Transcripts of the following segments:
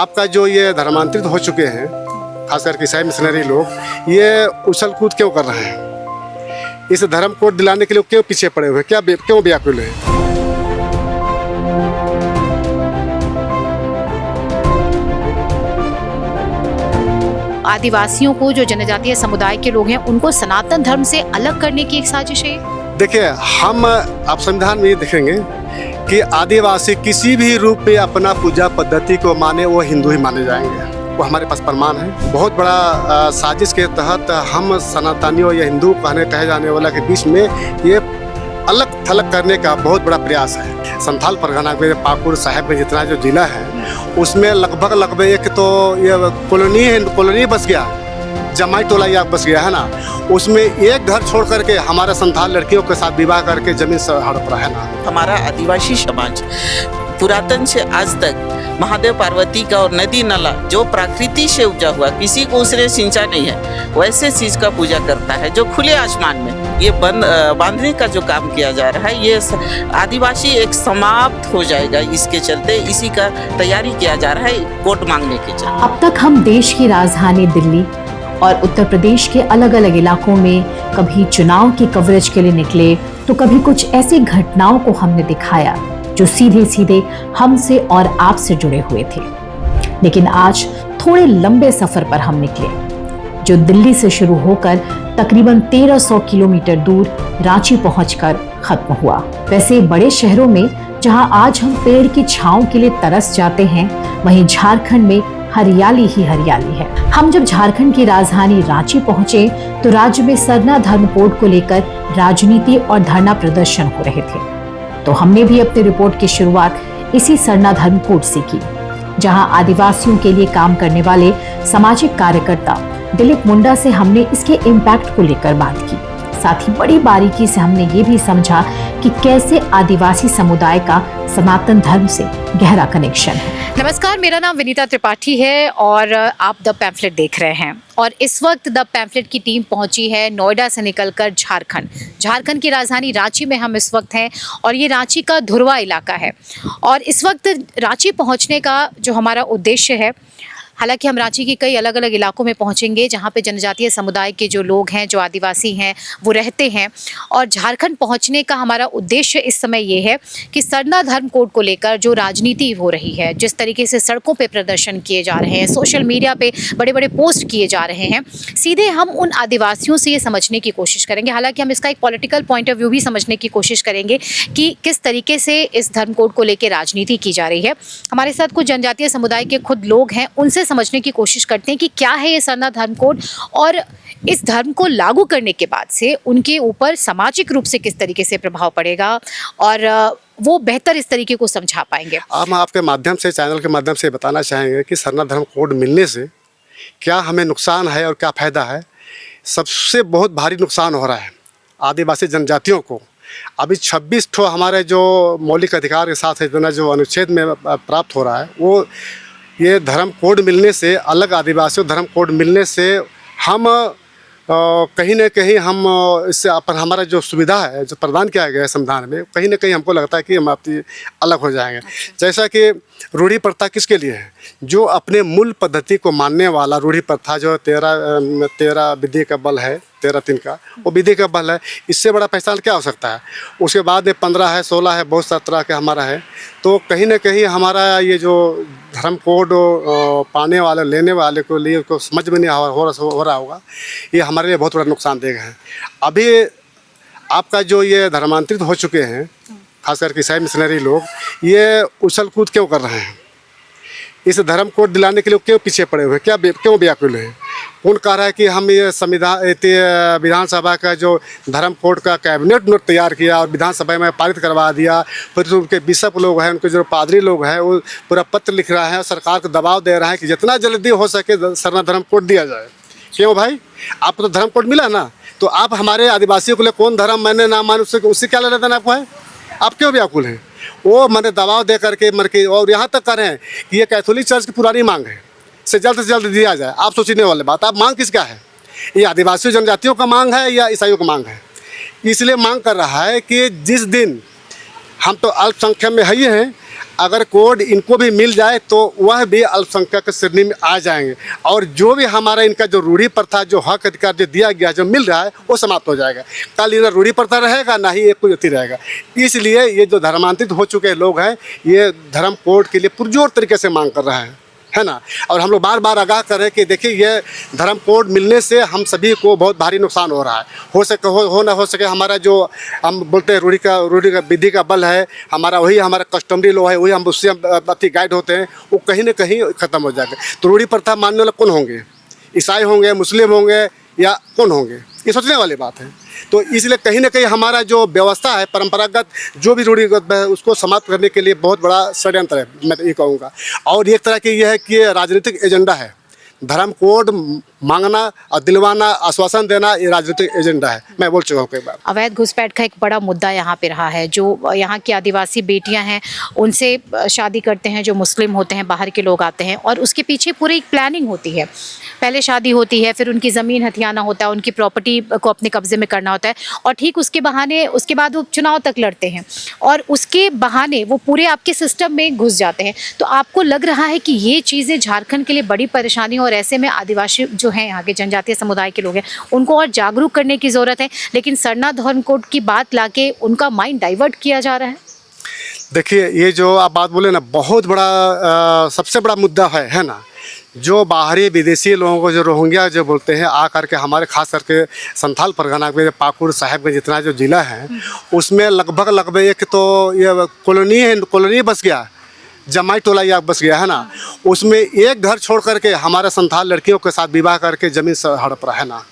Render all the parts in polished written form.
आपका जो ये धर्मांतरित हो चुके हैं, खास करके ईसाई मिशनरी लोग, ये उछल कूद क्यों कर रहे हैं? इस धर्म को दिलाने के लिए क्यों पीछे पड़े हुए हैं? क्यों व्याकुल हैं? आदिवासियों को, जो जनजातीय समुदाय के लोग हैं, उनको सनातन धर्म से अलग करने की एक साजिश है। देखिए, हम आप संविधान में ये देखेंगे कि आदिवासी किसी भी रूप में अपना पूजा पद्धति को माने, वो हिंदू ही माने जाएंगे। वो हमारे पास प्रमाण है। बहुत बड़ा साजिश के तहत हम सनातनियों या हिंदू कहे जाने वाला के बीच में ये अलग थलग करने का बहुत बड़ा प्रयास है। संथाल परगना में पाकुड़ साहिब में जितना जो जिला है, उसमें लगभग एक तो ये कॉलोनी बस गया, जमाई टोला या बस गया है ना। उसमें एक घर छोड़ करके हमारा संथाल लड़कियों के साथ विवाह करके जमीन से हड़प रहा है ना। हमारा आदिवासी समाज पुरातन से आज तक महादेव पार्वती का और नदी नाला जो प्रकृति से उपजा हुआ, किसी को उसने सिंचा नहीं है, वैसे चीज का पूजा करता है। जो खुले आसमान में ये बांधने का जो काम किया जा रहा है, ये आदिवासी एक समाप्त हो जाएगा। इसके चलते इसी का तैयारी किया जा रहा है वोट मांगने के चलते। अब तक हम देश की राजधानी दिल्ली और उत्तर प्रदेश के अलग अलग इलाकों में कभी चुनाव की कवरेज के लिए निकले, तो कभी कुछ ऐसी घटनाओं को हमने दिखाया जो सीधे सीधे हमसे और आपसे जुड़े हुए थे। लेकिन आज थोड़े लंबे सफर पर हम निकले, जो दिल्ली से शुरू होकर तकरीबन 1300 किलोमीटर दूर रांची पहुंचकर खत्म हुआ। वैसे बड़े शहरों में जहां आज हम पेड़ की छांव के लिए तरस जाते हैं, वहीं झारखंड में हरियाली ही हरियाली है। हम जब झारखंड की राजधानी रांची पहुंचे तो राज्य में सरना धर्म कोड को लेकर राजनीति और धरना प्रदर्शन हो रहे थे। तो हमने भी अपनी रिपोर्ट की शुरुआत इसी सरना धर्म कोड से की, जहां आदिवासियों के लिए काम करने वाले सामाजिक कार्यकर्ता दिलीप मुंडा से हमने इसके इम्पैक्ट को लेकर बात की। साथ ही बड़ी बारीकी से हमने ये भी समझा कि कैसे आदिवासी समुदाय का सनातन धर्म से गहरा कनेक्शन है। नमस्कार, मेरा नाम विनीता त्रिपाठी है और आप द पैम्फलेट देख रहे हैं। और इस वक्त द पैम्फलेट की टीम पहुंची है नोएडा से निकलकर झारखंड की राजधानी रांची में हम इस वक्त हैं और ये रांची का धुरवा इलाका है। और इस वक्त रांची पहुंचने का जो हमारा उद्देश्य है, हालांकि हम रांची के कई अलग अलग इलाकों में पहुंचेंगे जहां पे जनजातीय समुदाय के जो लोग हैं, जो आदिवासी हैं, वो रहते हैं। और झारखंड पहुंचने का हमारा उद्देश्य इस समय ये है कि सरना धर्म कोड को लेकर जो राजनीति हो रही है, जिस तरीके से सड़कों पे प्रदर्शन किए जा रहे हैं, सोशल मीडिया पे बड़े बड़े पोस्ट किए जा रहे हैं, सीधे हम उन आदिवासियों से ये समझने की कोशिश करेंगे। हालाँकि हम इसका एक पॉलिटिकल पॉइंट ऑफ व्यू भी समझने की कोशिश करेंगे कि किस तरीके से इस धर्म कोड को लेकर राजनीति की जा रही है। हमारे साथ कुछ जनजातीय समुदाय के खुद लोग हैं, उनसे समझने की कोशिश करते हैं कि क्या है ये सरना धर्म कोड और इस धर्म को लागू करने के बाद से उनके ऊपर सामाजिक रूप से किस तरीके से प्रभाव पड़ेगा और वो बेहतर इस तरीके को समझा पाएंगे। हम आपके माध्यम से, चैनल के माध्यम से बताना चाहेंगे कि सरना धर्म कोड मिलने से क्या हमें नुकसान है और क्या फ़ायदा है। सबसे बहुत भारी नुकसान हो रहा है आदिवासी जनजातियों को। अभी 26 ठो हमारे जो मौलिक अधिकार के साथ इतना जो अनुच्छेद में प्राप्त हो रहा है, वो ये धर्म कोड मिलने से, अलग आदिवासी धर्म कोड मिलने से हम कहीं ना कहीं हम इससे अपन हमारा जो सुविधा है जो प्रदान किया गया है संविधान में, कहीं ना कहीं हमको लगता है कि हम आपकी अलग हो जाएंगे। जैसा कि रूढ़ी प्रथा किसके लिए है? जो अपने मूल पद्धति को मानने वाला। रूढ़ी प्रथा जो 13 विधि का बल है, 13-3 का, वो विधि का बल है। इससे बड़ा पहचान क्या हो सकता है? उसके बाद में 15 है, 16 है, बहुत सारा तरह का हमारा है। तो कहीं ना कहीं हमारा ये जो धर्म कोड पाने वाले, लेने वाले को लिए को समझ में नहीं हो रहा होगा, ये हमारे लिए बहुत बड़ा नुकसानदेह है। अभी आपका जो ये धर्मांतरित हो चुके हैं, खास करके ईसाई मिशनरी लोग, ये उछल कूद क्यों कर रहे हैं? इस धर्म कोड दिलाने के लिए क्यों पीछे पड़े हुए हैं? क्यों व्याकुल हैं? कौन कह रहा है कि हम ये विधानसभा का जो धर्म कोड का कैबिनेट नोट तैयार किया और विधानसभा में पारित करवा दिया, फिर उनके बिशप लोग हैं, उनके जो पादरी लोग हैं, वो पूरा पत्र लिख रहा है और सरकार को दबाव दे रहा है कि जितना जल्दी हो सके सरना धर्म कोड दिया जाए। क्यों भाई? आपको तो धर्म कोड मिला ना, तो आप हमारे आदिवासियों के लिए कौन धर्म मैंने ना मान, उससे क्या लेना देना आपको है? आप क्यों व्याकुल हैं? वो मैंने दबाव दे करके मर के, और यहाँ तक करें कि ये कैथोलिक चर्च की पुरानी मांग है, से जल्द दिया जाए। आप सोचने वाले बात, आप मांग किसका है? ये आदिवासी जनजातियों का मांग है या ईसाइयों का मांग है? इसलिए मांग कर रहा है कि जिस दिन हम तो अल्पसंख्यक में ही हैं, अगर कोड इनको भी मिल जाए तो वह भी अल्पसंख्यक श्रेणी में आ जाएंगे, और जो भी हमारा इनका जो रूढ़ी प्रथा, जो हक अधिकार जो दिया गया, जो मिल रहा है, वो समाप्त हो जाएगा। कल इधर रूढ़ी प्रथा रहेगा, ना ही एक कोई अति रहेगा। इसलिए ये जो धर्मांतरित हो चुके लोग हैं, ये धर्म कोड के लिए पुरजोर तरीके से मांग कर रहे हैं, है ना। और हम लोग बार बार आगाह कर रहे हैं कि देखिए, ये धर्म कोड मिलने से हम सभी को बहुत भारी नुकसान हो रहा है। हो ना हो सके हमारा जो हम बोलते हैं रूढ़ी का विधि का बल है, हमारा वही हमारा कस्टमरी लॉ है, वही हम उससे अति गाइड होते हैं, वो कहीं ना कहीं ख़त्म हो जाएगा। तो रूढ़ी प्रथा मानने वाले कौन होंगे? ईसाई होंगे, मुस्लिम होंगे, या कौन होंगे? ये सोचने वाली बात है। तो इसलिए कहीं ना कहीं हमारा जो व्यवस्था है, परंपरागत जो भी रूढ़िगत है, उसको समाप्त करने के लिए बहुत बड़ा षड्यंत्र है, मैं तो ये कहूँगा। और एक तरह की ये है कि ये राजनीतिक एजेंडा है। धर्म कोड मांगना और दिलवाना, आश्वासन देना, ये राजनीतिक एजेंडा है। मैं बोल चुका हूँ कई बार। अवैध घुसपैठ का एक बड़ा मुद्दा यहाँ पे रहा है। जो यहाँ की आदिवासी बेटियाँ हैं, उनसे शादी करते हैं जो मुस्लिम होते हैं, बाहर के लोग आते हैं, और उसके पीछे पूरी एक प्लानिंग होती है। पहले शादी होती है, फिर उनकी ज़मीन हथियाना होता है, उनकी प्रॉपर्टी को अपने कब्जे में करना होता है, और ठीक उसके बहाने उसके बाद वो चुनाव तक लड़ते हैं, और उसके बहाने वो पूरे आपके सिस्टम में घुस जाते हैं। तो आपको लग रहा है कि ये चीज़ें झारखंड के लिए बड़ी परेशानी, और ऐसे में आदिवासी जो हैं, यहाँ के जनजातीय समुदाय के लोग हैं, उनको और जागरूक करने की ज़रूरत है। लेकिन सरना धर्म कोड की बात लाके उनका माइंड डाइवर्ट किया जा रहा है। देखिए, ये जो आप बात बोले ना, बहुत बड़ा सबसे बड़ा मुद्दा है ना। जो बाहरी विदेशी लोगों को, जो रोहिंग्या जो बोलते हैं, आ करके हमारे खास करके संथाल परगना में पाकुड़ साहिबगंज जितना जो ज़िला है, उसमें लगभग एक तो ये कॉलोनी बस गया, जमाई टोला या बस गया है ना। उसमें एक घर छोड़ करके हमारे संथाल लड़कियों के साथ विवाह करके ज़मीन से हड़प रहा है ना।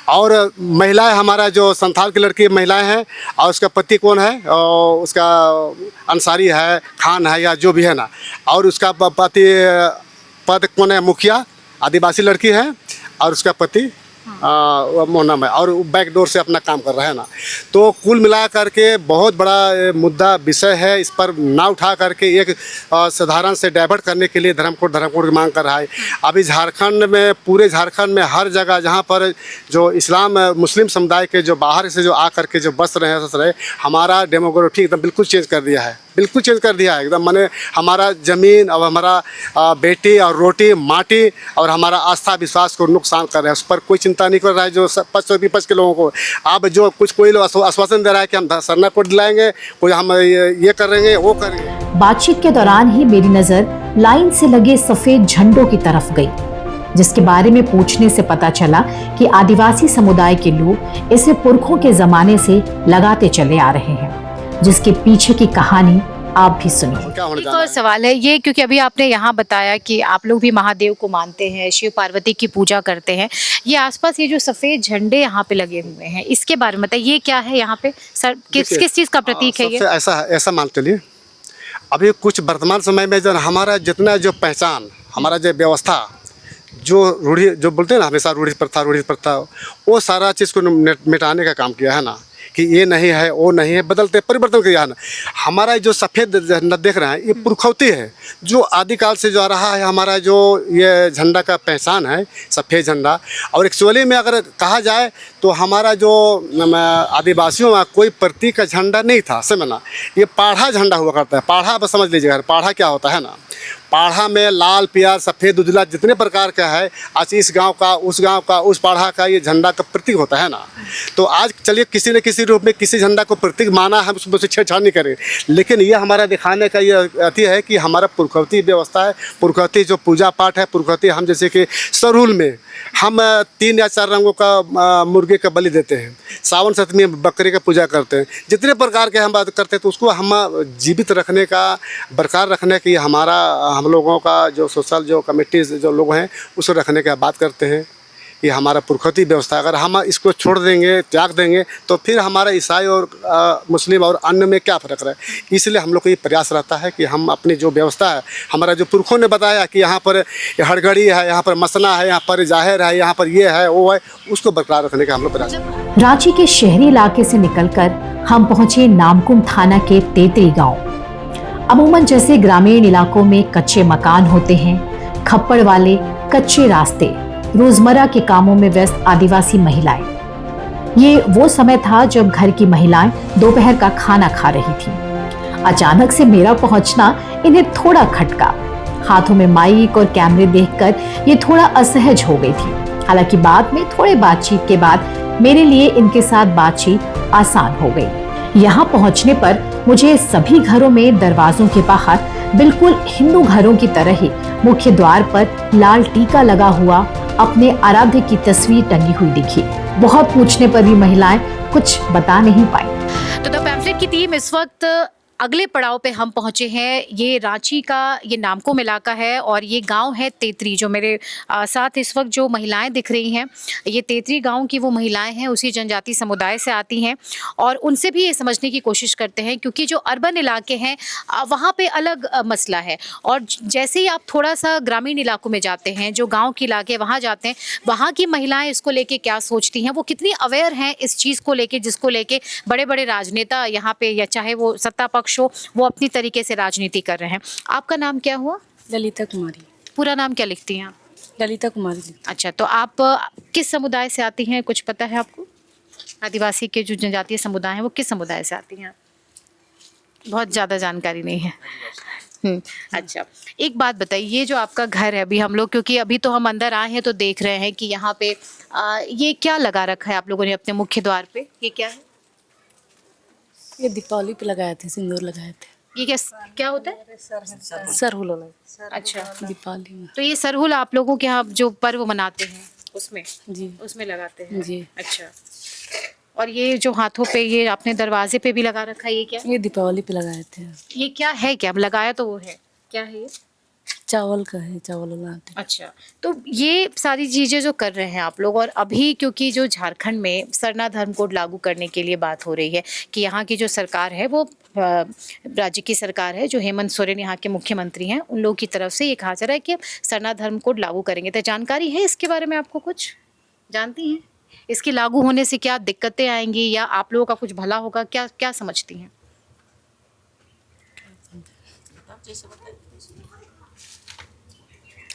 और महिलाएं, हमारा जो संथाल की लड़की महिलाएं हैं, और उसका पति कौन है, और उसका अंसारी है, खान है, या जो भी है ना, और उसका पद कौन है, मुखिया, आदिवासी लड़की है, और उसका पति मोहनम है, और बैक डोर से अपना काम कर रहा है ना। तो कुल मिला करके बहुत बड़ा मुद्दा विषय है। इस पर ना उठा करके एक साधारण से डाइवर्ट करने के लिए धर्म कोड की मांग कर रहा है। अभी झारखंड में, पूरे झारखंड में हर जगह जहाँ पर जो इस्लाम मुस्लिम समुदाय के जो बाहर से जो आ करके जो बस रहे, हमारा डेमोग्राफी एकदम बिल्कुल चेंज कर दिया है, बिल्कुल चेंज कर दिया है एकदम। माने हमारा ज़मीन और हमारा बेटी और रोटी माटी और हमारा आस्था विश्वास को नुकसान कर रहे हैं। उस पर कोई चिंता नहीं कर रहा है जो पक्ष और विपक्ष के लोगों को। अब जो कोई लोग आश्वासन दे रहा है कि हम सरना कोड दिलाएंगे, कोई हम ये करेंगे, वो करेंगे। बातचीत के दौरान ही मेरी नज़र लाइन से लगे सफ़ेद झंडों की तरफ गई, जिसके बारे में पूछने से पता चला कि आदिवासी समुदाय के लोग इसे पुरखों के ज़माने से लगाते चले आ रहे हैं, जिसके पीछे की कहानी आप भी सुनिए। एक और सवाल है ये, क्योंकि अभी आपने यहाँ बताया कि आप लोग भी महादेव को मानते हैं, शिव पार्वती की पूजा करते हैं। ये आसपास ये जो सफ़ेद झंडे यहाँ पे लगे हुए हैं, इसके बारे में बताइए, ये क्या है यहाँ पे सर? किस चीज़ का प्रतीक है ये? ऐसा मान चलिए, अभी कुछ वर्तमान समय में जो हमारा जितना जो पहचान, हमारा जो व्यवस्था, जो रूढ़ी जो बोलते हैं ना हमेशा रूढ़ी प्रथा, वो सारा चीज़ को मिटाने का काम किया है ना। कि ये नहीं है, वो नहीं है, बदलते परिवर्तन किया है ना। हमारा जो सफ़ेद झंडा देख रहे हैं, ये पुरखौती है जो आदिकाल से जो आ रहा है। हमारा जो ये झंडा का पहचान है, सफ़ेद झंडा। और एक्चुअली में अगर कहा जाए तो हमारा जो आदिवासियों में कोई प्रतीक का झंडा नहीं था, समझना। ये पाढ़ा झंडा हुआ करता है। पाढ़ा बस समझ लीजिएगा, पाढ़ा क्या होता है ना। पाढ़ा में लाल, प्यार, सफ़ेद, उजला जितने प्रकार का है, आज इस गांव का, उस पाढ़ा का ये झंडा का प्रतीक होता है ना। तो आज चलिए किसी न किसी रूप में किसी झंडा को प्रतीक माना, हम उससे छेड़छाड़ नहीं करें। लेकिन ये हमारा दिखाने का ये अति है कि हमारा पुरखौती व्यवस्था है, पुरखौती जो पूजा पाठ है, पुरखौती हम जैसे कि सरूल में हम 3 या 4 रंगों का मुर्गे का बलि देते हैं, सावन सप्तमी में बकरे का पूजा करते हैं, जितने प्रकार के हम बात करते हैं। तो उसको हम जीवित रखने का, बरकरार रखने की हमारा, हम लोगों का जो सोशल जो कमेटीज जो लोग हैं, उसको रखने की बात करते हैं। ये हमारा पुरखौती व्यवस्था, अगर हम इसको छोड़ देंगे, त्याग देंगे, तो फिर हमारा ईसाई और मुस्लिम और अन्य में क्या फ़र्क रहे। इसलिए हम लोग को ये प्रयास रहता है कि हम अपनी जो व्यवस्था है, हमारा जो पुरखों ने बताया कि यहाँ पर हड़गड़ी है, यहाँ पर मसना है, यहाँ पर जाहिर है, यहाँ पर ये है, वो है, उसको बरकरार रखने का हम लोग प्रयास करते हैं। रांची के शहरी इलाके से निकलकर हम पहुंचे नामकुम थाना के तेतरी गाँव। अमूमन जैसे ग्रामीण इलाकों में कच्चे मकान होते हैं, खप्पड़ वाले कच्चे रास्ते, रोजमर्रा के कामों में व्यस्त आदिवासी महिलाएं। ये वो समय था जब घर की महिलाएं दोपहर का खाना खा रही थीं। अचानक से मेरा पहुंचना इन्हें थोड़ा खटका। हाथों में माइक और कैमरे देखकर ये थोड़ा असहज हो गई थी। हालांकि बाद में थोड़े बातचीत के बाद मेरे लिए इनके साथ बातचीत आसान हो गई। यहाँ पहुंचने पर मुझे सभी घरों में दरवाजों के बाहर बिल्कुल हिंदू घरों की तरह ही मुख्य द्वार पर लाल टीका लगा हुआ अपने आराध्य की तस्वीर टंगी हुई दिखी। बहुत पूछने पर भी महिलाएं कुछ बता नहीं पाई। तो द पैम्फलेट की टीम इस वक्त अगले पड़ाव पे हम पहुंचे हैं। ये रांची का ये नामकुम इलाका है और ये गांव है तेतरी। जो मेरे साथ इस वक्त जो महिलाएं दिख रही हैं, ये तेतरी गांव की वो महिलाएं हैं, उसी जनजाति समुदाय से आती हैं और उनसे भी ये समझने की कोशिश करते हैं, क्योंकि जो अर्बन इलाके हैं वहाँ पे अलग मसला है। और जैसे ही आप थोड़ा सा ग्रामीण इलाकों में जाते हैं, जो गाँव के इलाके वहाँ जाते हैं, वहाँ की महिलाएँ इसको लेके क्या सोचती हैं, वो कितनी अवेयर हैं इस चीज़ को लेके, जिसको लेके बड़े बड़े राजनेता यहाँ पे, या चाहे वो सत्ता पक्ष हो, वो अपनी तरीके से राजनीति कर रहे हैं। आपका नाम क्या हुआ? ललिता कुमारी। पूरा नाम क्या लिखती हैं आप? ललिता कुमारी लिखती। अच्छा, तो आप किस समुदाय से आती हैं, कुछ पता है आपको? आदिवासी के जो जनजातीय समुदाय हैं वो किस समुदाय से आती हैं? बहुत ज़्यादा जानकारी नहीं है। अच्छा, एक बात बताइए, ये जो आपका घर है, अभी हम लोग, क्योंकि अभी तो हम अंदर आए हैं तो देख रहे हैं कि यहाँ पे ये क्या लगा रखा है आप लोगों ने अपने मुख्य द्वार पे? ये क्या है? ये दीपावली पे लगाए थे, सिंदूर लगाए थे। ये क्या होता है? सरहुल वाला। अच्छा, दीपावली में। तो ये सरहुल आप लोगों के यहाँ जो पर्व मनाते हैं उसमें जी उसमें लगाते हैं? जी। अच्छा, और ये जो हाथों पे ये आपने दरवाजे पे भी लगा रखा है, ये क्या? ये दीपावली पे लगाए थे। ये क्या है? क्या लगाया तो वो है, क्या है ये? चावल का है, चावल बनाते हैं। अच्छा, तो ये सारी चीज़ें जो कर रहे हैं आप लोग, और अभी क्योंकि जो झारखंड में सरना धर्म कोड लागू करने के लिए बात हो रही है कि यहाँ की जो सरकार है वो राज्य की सरकार है, जो हेमंत सोरेन यहाँ के मुख्यमंत्री हैं, उन लोगों की तरफ से ये कहा जा रहा है कि सरना धर्म कोड लागू करेंगे। तो जानकारी है इसके बारे में आपको? कुछ जानती हैं इसके लागू होने से क्या दिक्कतें आएंगी, या आप लोगों का कुछ भला होगा, क्या क्या समझती हैं?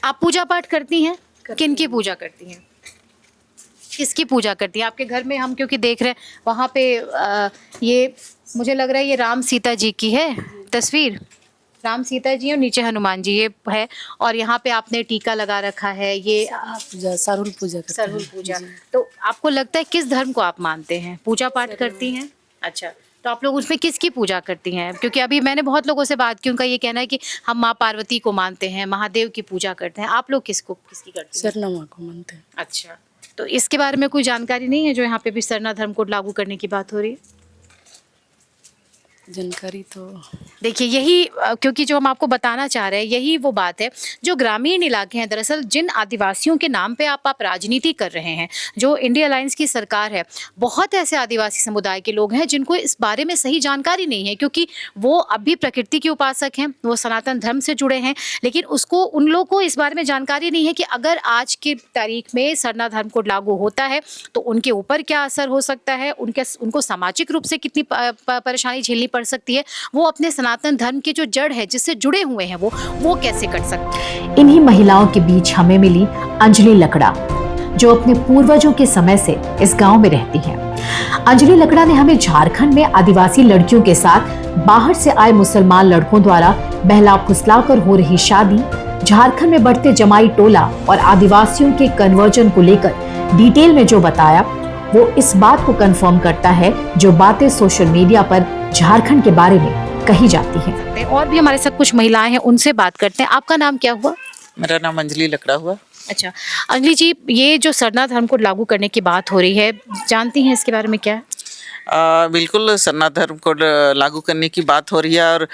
आप पूजा पाठ करती हैं? किनकी पूजा करती हैं? किसकी पूजा करती हैं आपके घर में? हम क्योंकि देख रहे हैं वहाँ पे ये मुझे लग रहा है ये राम सीता जी की है तस्वीर। राम सीता जी और नीचे हनुमान जी ये है, और यहाँ पे आपने टीका लगा रखा है। ये पूजा सरहुल पूजा करते हैं। सरहुल पूजा। तो आपको लगता है किस धर्म को आप मानते हैं? पूजा पाठ करती हैं? अच्छा, तो आप लोग उसमें किसकी पूजा करती हैं? क्योंकि अभी मैंने बहुत लोगों से बात की, उनका ये कहना है कि हम माँ पार्वती को मानते हैं, महादेव की पूजा करते हैं। आप लोग किसकी करते हैं? सरना माँ को मानते हैं। अच्छा, तो इसके बारे में कोई जानकारी नहीं है जो यहाँ पे भी सरना धर्म कोड लागू करने की बात हो रही है? जानकारी तो देखिए, यही क्योंकि जो हम आपको बताना चाह रहे हैं यही वो बात है, जो ग्रामीण इलाके हैं, दरअसल जिन आदिवासियों के नाम पे आप राजनीति कर रहे हैं, जो इंडिया अलायंस की सरकार है, बहुत ऐसे आदिवासी समुदाय के लोग हैं जिनको इस बारे में सही जानकारी नहीं है, क्योंकि वो अब भी प्रकृति के उपासक हैं, वो सनातन धर्म से जुड़े हैं, लेकिन उसको उन लोगों को इस बारे में जानकारी नहीं है कि अगर आज की तारीख में सरना धर्म कोड लागू होता है तो उनके ऊपर क्या असर हो सकता है, उनको सामाजिक रूप से कितनी परेशानी झेलनी पड़ सकती है, वो अपने सनातन धर्म की जो जड़ है जिससे जुड़े हुए हैं वो कैसे कर सकते हैं। इन्हीं महिलाओं के बीच हमें मिली अंजलि लकड़ा, जो अपने पूर्वजों के समय से इस गांव में रहती हैं। अंजलि लकड़ा ने हमें झारखंड में आदिवासी लड़कियों के साथ बाहर से आए मुसलमान लड़कों द्वारा बहला फुसलाकर हो रही शादी, झारखंड में बढ़ते जमाई टोला और आदिवासियों के कन्वर्जन को लेकर डिटेल में जो बताया, वो इस बात को कंफर्म करता है जो बातें सोशल मीडिया पर झारखंड के बारे में कही जाती हैं। और भी हमारे साथ कुछ महिलाएं हैं, उनसे बात करते हैं। आपका नाम क्या हुआ? मेरा नाम अंजलि लकड़ा हुआ। अच्छा, अंजलि जी, ये जो सरना धर्म को लागू करने की बात हो रही है, जानती हैं इसके बारे में क्या है? बिल्कुल, सरना धर्म को लागू करने की बात हो रही है और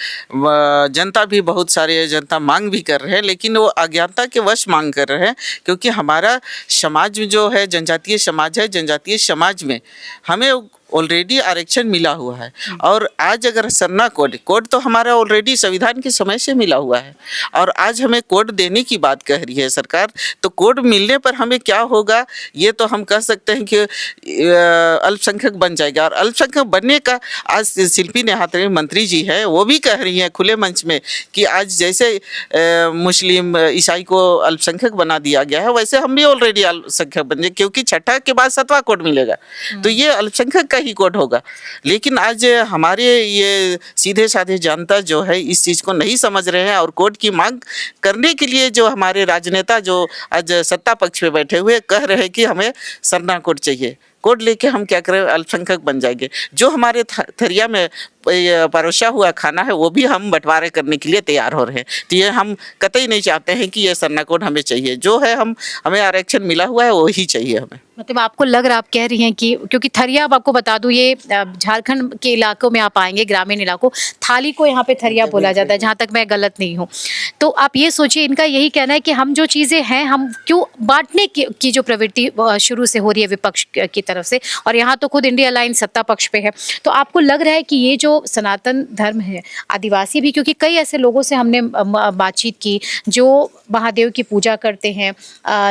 जनता भी बहुत सारे जनता मांग भी कर रहे हैं, लेकिन वो अज्ञानता के वश मांग कर रहे हैं, क्योंकि हमारा समाज जो है जनजातीय समाज है, जनजातीय समाज में हमें ऑलरेडी आरक्षण मिला हुआ है। और आज अगर सरना कोड तो हमारा ऑलरेडी संविधान के समय से मिला हुआ है, और आज हमें कोड देने की बात कह रही है सरकार। तो कोड मिलने पर हमें क्या होगा, ये तो हम कह सकते हैं कि अल्पसंख्यक बन जाएगा। और अल्पसंख्यक बनने का आज शिल्पी नेहात मंत्री जी है, वो भी कह रही हैं खुले मंच में कि आज जैसे मुस्लिम ईसाई को अल्पसंख्यक बना दिया गया है, वैसे हम भी ऑलरेडी अल्पसंख्यक बन जाए, क्योंकि छठा के बाद 7वां कोड मिलेगा। तो ये अल्पसंख्यक का ही कोड होगा। लेकिन आज हमारे ये सीधे साधे जनता जो है इस चीज़ को नहीं समझ रहे हैं और कोड की मांग करने के लिए जो हमारे राजनेता जो आज सत्ता पक्ष पे बैठे हुए कह रहे हैं कि हमें सरना कोड चाहिए। कोड लेके हम क्या करें, अल्पसंख्यक बन जाएंगे। जो हमारे थरिया में परोसा हुआ खाना है वो भी हम बंटवारे करने के लिए तैयार हो रहे हैं। तो ये हम कतई नहीं चाहते हैं कि ये सरना कोड हमें चाहिए। जो है हमें आरक्षण मिला हुआ है वही चाहिए हमें। मतलब आपको लग रहा, आप कह रही हैं कि क्योंकि थरिया, अब आपको बता दूं, ये झारखंड के इलाकों में आप आएंगे, ग्रामीण इलाकों, थाली को यहाँ पे थरिया बोला जाता है, जहाँ तक मैं गलत नहीं हूँ। तो आप ये सोचिए, इनका यही कहना है कि हम जो चीज़ें हैं हम क्यों बांटने की जो प्रवृत्ति शुरू से हो रही है विपक्ष की तरफ से, और यहाँ तो खुद इंडिया अलायंस सत्ता पक्ष पे है। तो आपको लग रहा है कि ये जो सनातन धर्म है, आदिवासी भी, क्योंकि कई ऐसे लोगों से हमने बातचीत की जो महादेव की पूजा करते हैं,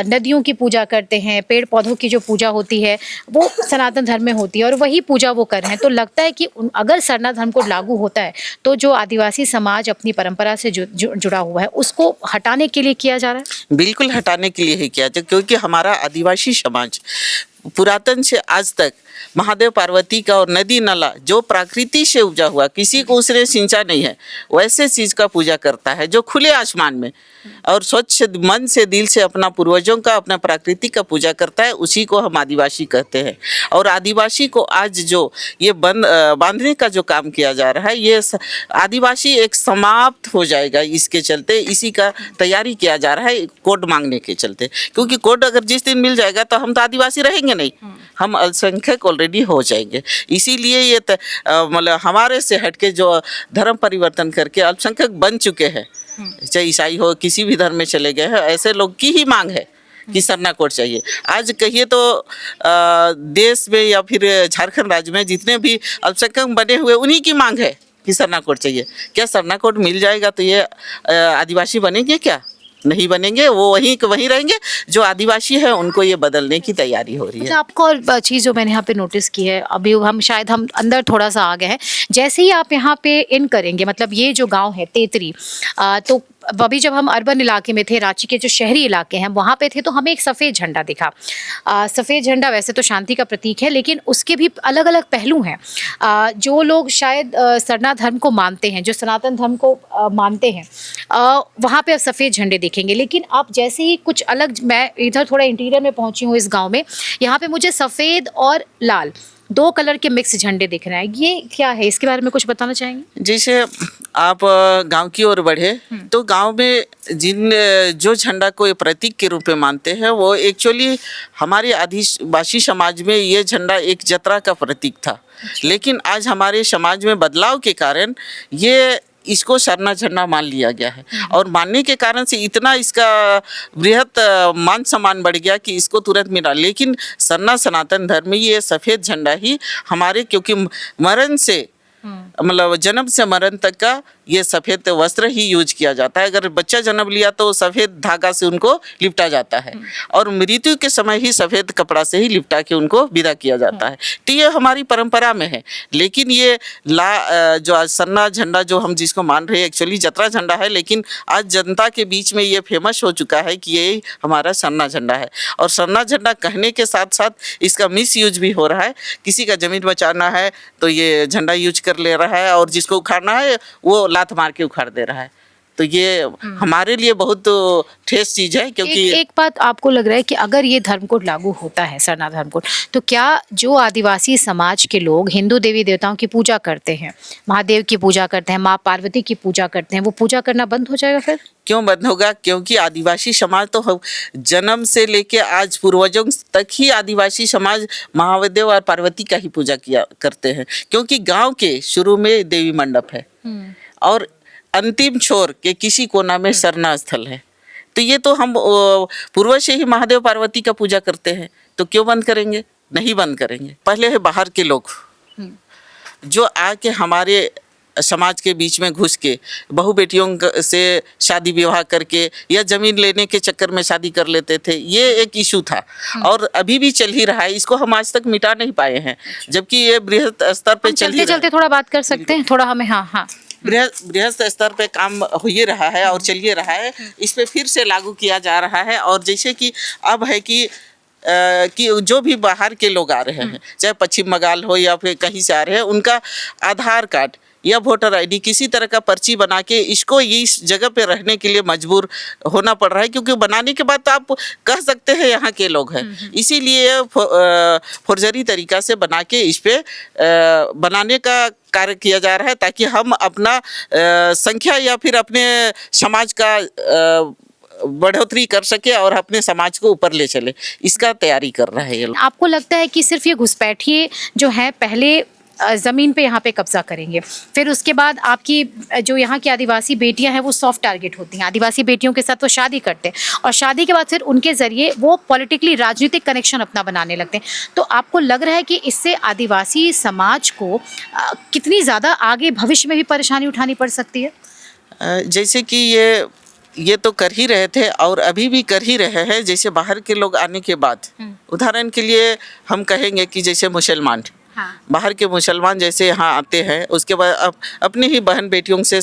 नदियों की पूजा करते हैं, पेड़ पौधों की जो पूजा होती है वो सनातन धर्म में होती है और वही पूजा वो कर रहे हैं। तो लगता है कि अगर सरना धर्म को लागू होता है तो जो आदिवासी समाज अपनी परंपरा से जुड़ा हुआ है उसको हटाने के लिए किया जा रहा है। बिल्कुल हटाने के लिए ही किया जाए, क्योंकि हमारा आदिवासी समाज पुरातन से आज तक महादेव पार्वती का और नदी नाला जो प्रकृति से उपजा हुआ, किसी को उसने सिंचा नहीं है, वैसे चीज़ का पूजा करता है जो खुले आसमान में और स्वच्छ मन से दिल से अपना पूर्वजों का, अपना प्रकृति का पूजा करता है, उसी को हम आदिवासी कहते हैं। और आदिवासी को आज जो ये बांधने का जो काम किया जा रहा है, ये आदिवासी एक समाप्त हो जाएगा। इसके चलते इसी का तैयारी किया जा रहा है कोड मांगने के चलते, क्योंकि कोड अगर जिस दिन मिल जाएगा तो हम तो आदिवासी रहेंगे नहीं, हम अल्पसंख्यक ऑलरेडी हो जाएंगे। इसीलिए ये मतलब हमारे से हटके जो धर्म परिवर्तन करके अल्पसंख्यक बन चुके हैं, चाहे ईसाई हो, किसी भी धर्म में चले गए हैं, ऐसे लोग की ही मांग है कि सरना कोड चाहिए। आज कहिए तो देश में या फिर झारखंड राज्य में जितने भी अल्पसंख्यक बने हुए उन्हीं की मांग है कि सरना कोड चाहिए। क्या सरना कोड मिल जाएगा तो ये आदिवासी बनेंगे? क्या नहीं बनेंगे, वो वहीं रहेंगे। जो आदिवासी है उनको ये बदलने की तैयारी हो रही है। अच्छा, आपको और चीज़ जो मैंने यहाँ पे नोटिस की है, अभी हम अंदर थोड़ा सा आ गए हैं, जैसे ही आप यहाँ पे इन करेंगे, मतलब ये जो गांव है तेतरी, तो अभी जब हम अर्बन इलाके में थे, रांची के जो शहरी इलाके हैं वहाँ पे थे, तो हमें एक सफ़ेद झंडा दिखा। सफ़ेद झंडा वैसे तो शांति का प्रतीक है, लेकिन उसके भी अलग अलग पहलू हैं। जो लोग शायद सरना धर्म को मानते हैं, जो सनातन धर्म को मानते हैं, वहाँ पे अब सफ़ेद झंडे दिखेंगे। लेकिन आप जैसे ही कुछ अलग, मैं इधर थोड़ा इंटीरियर में पहुँची हूँ इस गाँव में, यहाँ पर मुझे सफ़ेद और लाल 2 कलर के मिक्स झंडे दिख रहे हैं। ये क्या है, इसके बारे में कुछ बताना चाहेंगे? जैसे आप गांव की ओर बढ़े तो गांव में जो झंडा को प्रतीक के रूप में मानते हैं, वो एक्चुअली हमारे आदिवासी समाज में ये झंडा एक जतरा का प्रतीक था। लेकिन आज हमारे समाज में बदलाव के कारण ये इसको सरना झंडा मान लिया गया है, और मानने के कारण से इतना इसका बृहत मान सम्मान बढ़ गया कि इसको तुरंत मिला। लेकिन सरना सनातन धर्म में ये सफ़ेद झंडा ही हमारे, क्योंकि मरण से मतलब जन्म से मरण तक का ये सफ़ेद वस्त्र ही यूज किया जाता है। अगर बच्चा जन्म लिया तो सफ़ेद धागा से उनको लिपटा जाता है, और मृत्यु के समय ही सफ़ेद कपड़ा से ही लिपटा के उनको विदा किया जाता है। तो ये हमारी परंपरा में है। लेकिन ये जो आज सरना झंडा जो हम जिसको मान रहे हैं, एक्चुअली जतरा झंडा है, लेकिन आज जनता के बीच में ये फेमस हो चुका है कि ये हमारा सरना झंडा है। और सरना झंडा कहने के साथ साथ इसका मिस यूज भी हो रहा है। किसी का ज़मीन बचाना है तो ये झंडा यूज कर ले रहा है, और जिसको उखाड़ना है वो लात मार के उखाड़ दे रहा है। तो ये हमारे लिए बहुत ठेस चीज़ है। क्योंकि एक बात आपको लग रहा है कि अगर ये धर्म कोड लागू होता है, सरना धर्म कोड, तो क्या जो आदिवासी समाज के लोग हिंदू देवी देवताओं की पूजा करते हैं, महादेव की पूजा करते हैं, माँ पार्वती की पूजा करते हैं, वो पूजा करना बंद हो जाएगा? फिर क्यों बंद होगा? क्योंकि आदिवासी समाज तो जन्म से लेके आज पूर्वजों तक ही आदिवासी समाज महादेव और पार्वती का ही पूजा किया करते हैं। क्योंकि गांव के शुरू में देवी मंडप है और अंतिम छोर के किसी कोना में सरना स्थल है। तो ये तो हम पूर्वज से ही महादेव पार्वती का पूजा करते हैं, तो क्यों बंद करेंगे? नहीं बंद करेंगे। पहले है बाहर के लोग जो आके हमारे समाज के बीच में घुस के बहू बेटियों से शादी विवाह करके या ज़मीन लेने के चक्कर में शादी कर लेते थे। ये एक इशू था और अभी भी चल ही रहा है। इसको हम आज तक मिटा नहीं पाए हैं, जबकि ये बृहत स्तर पे चलते थोड़ा बात कर सकते हैं थोड़ा हमें? हाँ, बृहत स्तर पे काम हो ही रहा है और चलिए रहा है। इस पे फिर से लागू किया जा रहा है। और जैसे कि अब है कि कि जो भी बाहर के लोग आ रहे हैं, चाहे पश्चिम बंगाल हो या फिर कहीं से आ रहे हैं, उनका आधार कार्ड या वोटर आईडी किसी तरह का पर्ची बना के इसको इस जगह पे रहने के लिए मजबूर होना पड़ रहा है, क्योंकि बनाने के बाद तो आप कह सकते हैं यहाँ के लोग हैं, इसीलिए फौर्जरी तरीका से बना के इस पे बनाने का कार्य किया जा रहा है, ताकि हम अपना संख्या या फिर अपने समाज का बढ़ोतरी कर सके और अपने समाज को ऊपर ले चले, इसका तैयारी कर रहा है ये लोग। आपको लगता है कि सिर्फ ये घुसपैठिए जो है पहले ज़मीन पे यहाँ पे कब्जा करेंगे, फिर उसके बाद आपकी जो यहाँ की आदिवासी बेटियाँ हैं वो सॉफ्ट टारगेट होती हैं, आदिवासी बेटियों के साथ वो शादी करते हैं और शादी के बाद फिर उनके ज़रिए वो पॉलिटिकली राजनीतिक कनेक्शन अपना बनाने लगते हैं, तो आपको लग रहा है कि इससे आदिवासी समाज को कितनी ज़्यादा आगे भविष्य में भी परेशानी उठानी पड़ सकती है? जैसे कि ये तो कर ही रहे थे और अभी भी कर ही रहे हैं। जैसे बाहर के लोग आने के बाद, उदाहरण के लिए हम कहेंगे कि जैसे मुसलमान, हाँ। बाहर के मुसलमान जैसे यहाँ आते हैं, उसके बाद अपनी ही बहन बेटियों से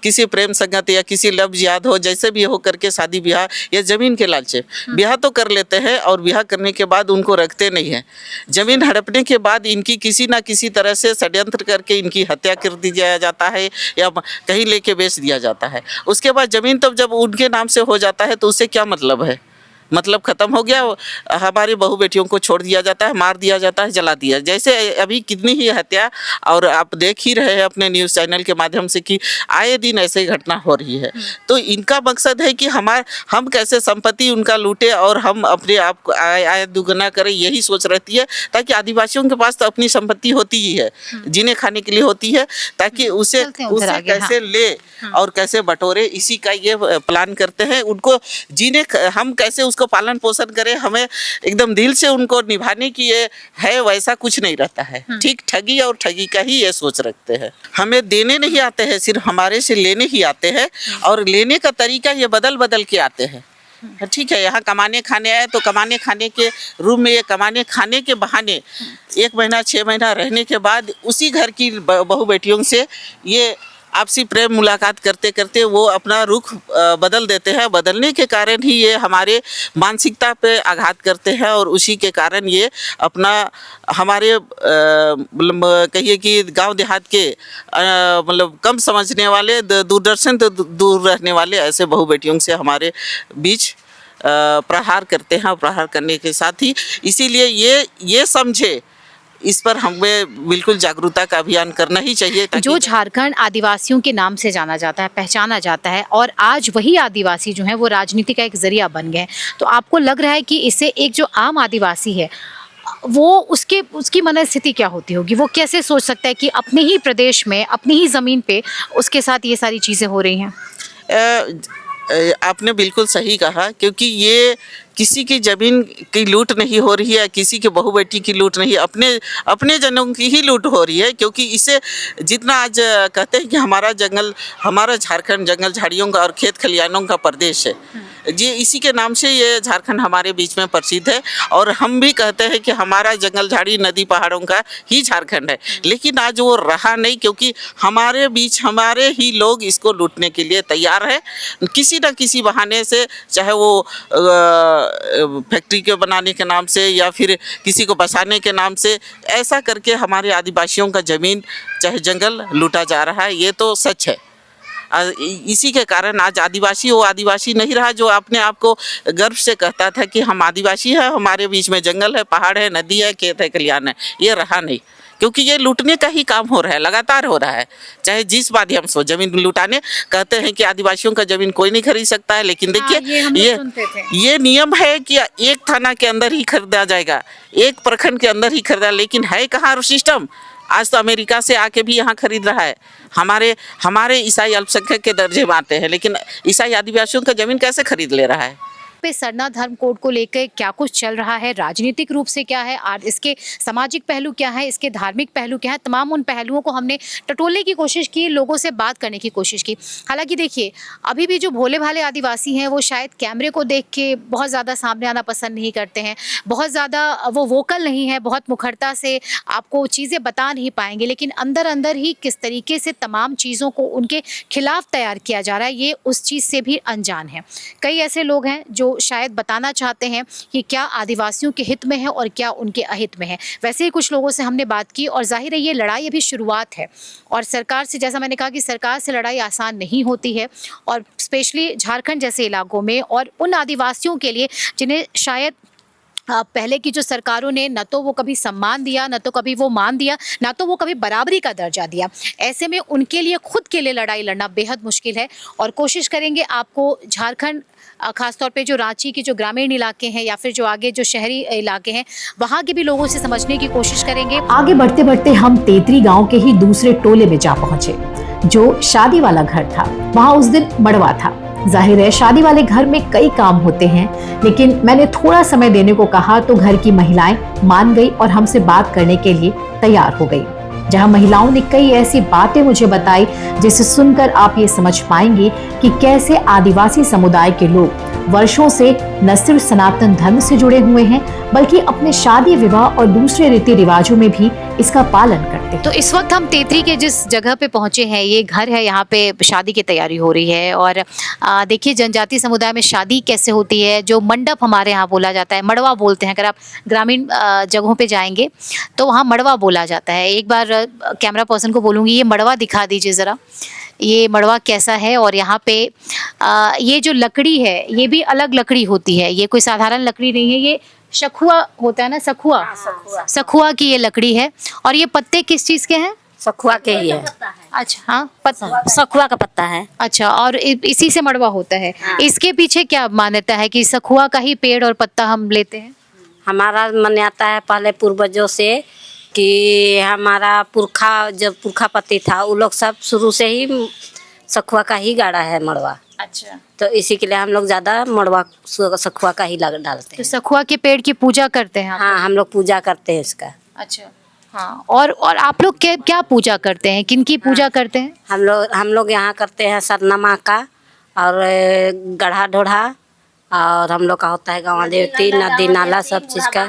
किसी प्रेम संगत या किसी लफ्ज याद हो, जैसे भी हो करके शादी ब्याह या ज़मीन के लालचे ब्याह तो कर लेते हैं, और ब्याह करने के बाद उनको रखते नहीं हैं। ज़मीन हड़पने के बाद इनकी किसी ना किसी तरह से षड्यंत्र करके इनकी हत्या कर दिया जाता है या कहीं लेके बेच दिया जाता है। उसके बाद ज़मीन तब जब उनके नाम से हो जाता है तो उससे क्या मतलब है? मतलब ख़त्म हो गया, हमारी बहू बेटियों को छोड़ दिया जाता है, मार दिया जाता है, जला दिया। जैसे अभी कितनी ही हत्या, और आप देख ही रहे हैं अपने न्यूज़ चैनल के माध्यम से कि आए दिन ऐसे घटना हो रही है। तो इनका मकसद है कि हम कैसे संपत्ति उनका लूटे और हम अपने आप को आय दुगना करें, यही सोच रहती है, ताकि आदिवासियों के पास तो अपनी संपत्ति होती ही है, जीने खाने के लिए होती है, ताकि उसे कैसे ले और कैसे बटोरे, इसी का ये प्लान करते हैं। उनको जीने हम कैसे उसको पालन पोषण करें, हमें एकदम दिल से उनको निभाने की ये है, वैसा कुछ नहीं रहता है। ठीक ठगी और ठगी का ही ये सोच रखते हैं। हमें देने नहीं आते हैं, सिर्फ हमारे से लेने ही आते हैं, और लेने का तरीका ये बदल बदल के आते हैं। ठीक है, यहाँ कमाने खाने आए तो कमाने खाने के रूम में ये कमाने खाने के बहाने 1 महीना 6 महीना रहने के बाद उसी घर की बहू बेटियों से ये आपसी प्रेम मुलाकात करते करते वो अपना रुख बदल देते हैं। बदलने के कारण ही ये हमारे मानसिकता पे आघात करते हैं, और उसी के कारण ये अपना हमारे मतलब कहिए कि गांव देहात के मतलब कम समझने वाले, दूरदर्शन से दूर रहने वाले ऐसे बहू बेटियों से हमारे बीच प्रहार करते हैं। प्रहार करने के साथ ही इसीलिए ये समझे, इस पर हमें बिल्कुल जागरूकता का अभियान करना ही चाहिए। जो झारखंड आदिवासियों के नाम से जाना जाता है, पहचाना जाता है, और आज वही आदिवासी जो है वो राजनीति का एक जरिया बन गए, तो आपको लग रहा है कि इससे एक जो आम आदिवासी है वो उसकी मनस्थिति क्या होती होगी? वो कैसे सोच सकता है कि अपने ही प्रदेश में, अपनी ही ज़मीन पे उसके साथ ये सारी चीज़ें हो रही हैं? आपने बिल्कुल सही कहा, क्योंकि ये किसी की ज़मीन की लूट नहीं हो रही है, किसी की बहू बेटी की लूट नहीं, अपने जनों की ही लूट हो रही है। क्योंकि इसे जितना आज कहते हैं कि हमारा झारखंड जंगल झाड़ियों का और खेत खलिहानों का प्रदेश है, जी इसी के नाम से ये झारखंड हमारे बीच में प्रसिद्ध है, और हम भी कहते हैं कि हमारा जंगल झाड़ी नदी पहाड़ों का ही झारखंड है। लेकिन आज वो रहा नहीं, क्योंकि हमारे बीच हमारे ही लोग इसको लूटने के लिए तैयार है, किसी न किसी बहाने से, चाहे वो फैक्ट्री के बनाने के नाम से या फिर किसी को बसाने के नाम से, ऐसा करके हमारे आदिवासियों का ज़मीन चाहे जंगल लूटा जा रहा है। ये तो सच है। इसी के कारण आज आदिवासी वो आदिवासी नहीं रहा जो अपने आप को गर्व से कहता था कि हम आदिवासी हैं, हमारे बीच में जंगल है, पहाड़ है, नदी है, खेत है, खलिहान है। ये रहा नहीं, क्योंकि ये लूटने का ही काम हो रहा है, लगातार हो रहा है, चाहे जिस माध्यम से हो। जमीन लुटाने कहते हैं कि आदिवासियों का जमीन कोई नहीं खरीद सकता है, लेकिन देखिए ये नियम है कि एक थाना के अंदर ही खरीदा जाएगा, एक प्रखंड के अंदर ही खरीदा, लेकिन है कहाँ सिस्टम? आज तो अमेरिका से आके भी यहाँ खरीद रहा है। हमारे ईसाई अल्पसंख्यक के दर्जे में आते हैं, लेकिन ईसाई आदिवासियों का जमीन कैसे खरीद ले रहा है? पे सरना धर्म कोड को लेकर क्या कुछ चल रहा है, राजनीतिक रूप से क्या है, इसके सामाजिक पहलू क्या है, इसके धार्मिक पहलू क्या है, तमाम उन पहलुओं को हमने टटोलने की कोशिश की, लोगों से बात करने की कोशिश की। हालांकि देखिए, अभी भी जो भोले भाले आदिवासी हैं वो शायद कैमरे को देख के बहुत ज़्यादा सामने आना पसंद नहीं करते हैं, बहुत ज़्यादा वो वोकल नहीं है, बहुत मुखरता से आपको चीज़ें बता नहीं पाएंगे, लेकिन अंदर अंदर ही किस तरीके से तमाम चीज़ों को उनके खिलाफ तैयार किया जा रहा है, ये उस चीज़ से भी अनजान है। कई ऐसे लोग हैं जो शायद बताना चाहते हैं कि क्या आदिवासियों के हित में है और क्या उनके अहित में है। वैसे ही कुछ लोगों से हमने बात की और जाहिर है ये लड़ाई अभी शुरुआत है और सरकार से, जैसा मैंने कहा कि सरकार से लड़ाई आसान नहीं होती है और स्पेशली झारखंड जैसे इलाकों में और उन आदिवासियों के लिए जिन्हें शायद पहले की जो सरकारों ने न तो वो कभी सम्मान दिया, न तो कभी वो मान दिया, ना तो वो कभी बराबरी का दर्जा दिया। ऐसे में उनके लिए खुद के लिए लड़ाई लड़ना बेहद मुश्किल है और कोशिश करेंगे आपको झारखंड, खासतौर पे जो रांची के जो ग्रामीण इलाके हैं या फिर जो आगे जो शहरी इलाके हैं वहाँ के भी लोगों से समझने की कोशिश करेंगे। आगे बढ़ते बढ़ते हम तेतरी गांव के ही दूसरे टोले में जा पहुंचे जो शादी वाला घर था। वहाँ उस दिन मड़वा था। जाहिर है शादी वाले घर में कई काम होते हैं, लेकिन मैंने थोड़ा समय देने को कहा तो घर की महिलाएं मान गई और हमसे बात करने के लिए तैयार हो गई। जहां महिलाओं ने कई ऐसी बातें मुझे बताई जिसे सुनकर आप ये समझ पाएंगे कि कैसे आदिवासी समुदाय के लोग वर्षों से न सिर्फ सनातन धर्म से जुड़े हुए हैं बल्कि अपने शादी विवाह और दूसरे रीति रिवाजों में भी इसका पालन करते हैं। तो इस वक्त हम तेतरी के जिस जगह पे पहुंचे हैं, ये घर है, यहाँ पे शादी की तैयारी हो रही है और देखिए जनजाति समुदाय में शादी कैसे होती है। जो मंडप हमारे यहाँ बोला जाता है, मड़वा बोलते हैं। अगर आप ग्रामीण जगहों पे जाएंगे तो वहाँ मड़वा बोला जाता है। एक बार कैमरा पर्सन को बोलूँगी ये मड़वा दिखा दीजिए ज़रा, ये मड़वा कैसा है। और यहाँ पे ये जो लकड़ी है ये भी अलग लकड़ी होती है, ये कोई साधारण लकड़ी नहीं है, ये सखुआ होता है ना, सखुआ, सखुआ की ये लकड़ी है। और ये पत्ते किस चीज़ के हैं? सखुआ के ही है। अच्छा, हाँ, पत्ता, सखुआ का पत्ता है। अच्छा, और इसी से मड़वा होता है। इसके पीछे क्या मान्यता है कि सखुआ का ही पेड़ और पत्ता हम लेते हैं? हमारा मान्यता है पहले पूर्वजों से कि हमारा पुरखा, जब पुरखा पति था वो लोग सब शुरू से ही सखुआ का ही गाड़ा है मड़वा। अच्छा, तो इसी के लिए हम लोग ज्यादा मड़वा सखुआ का ही डालते तो हैं। सखुआ के पेड़ की पूजा करते हैं आप? हाँ, हम लोग पूजा करते हैं इसका। अच्छा, हाँ। और आप लोग क्या पूजा करते हैं, किन की पूजा करते हैं? हम लोग यहाँ करते हैं सरना माँ का और गढ़ा ढोढ़ा, और हम लोग का होता है गाँव देवती, नदी नाला, सब चीज़ का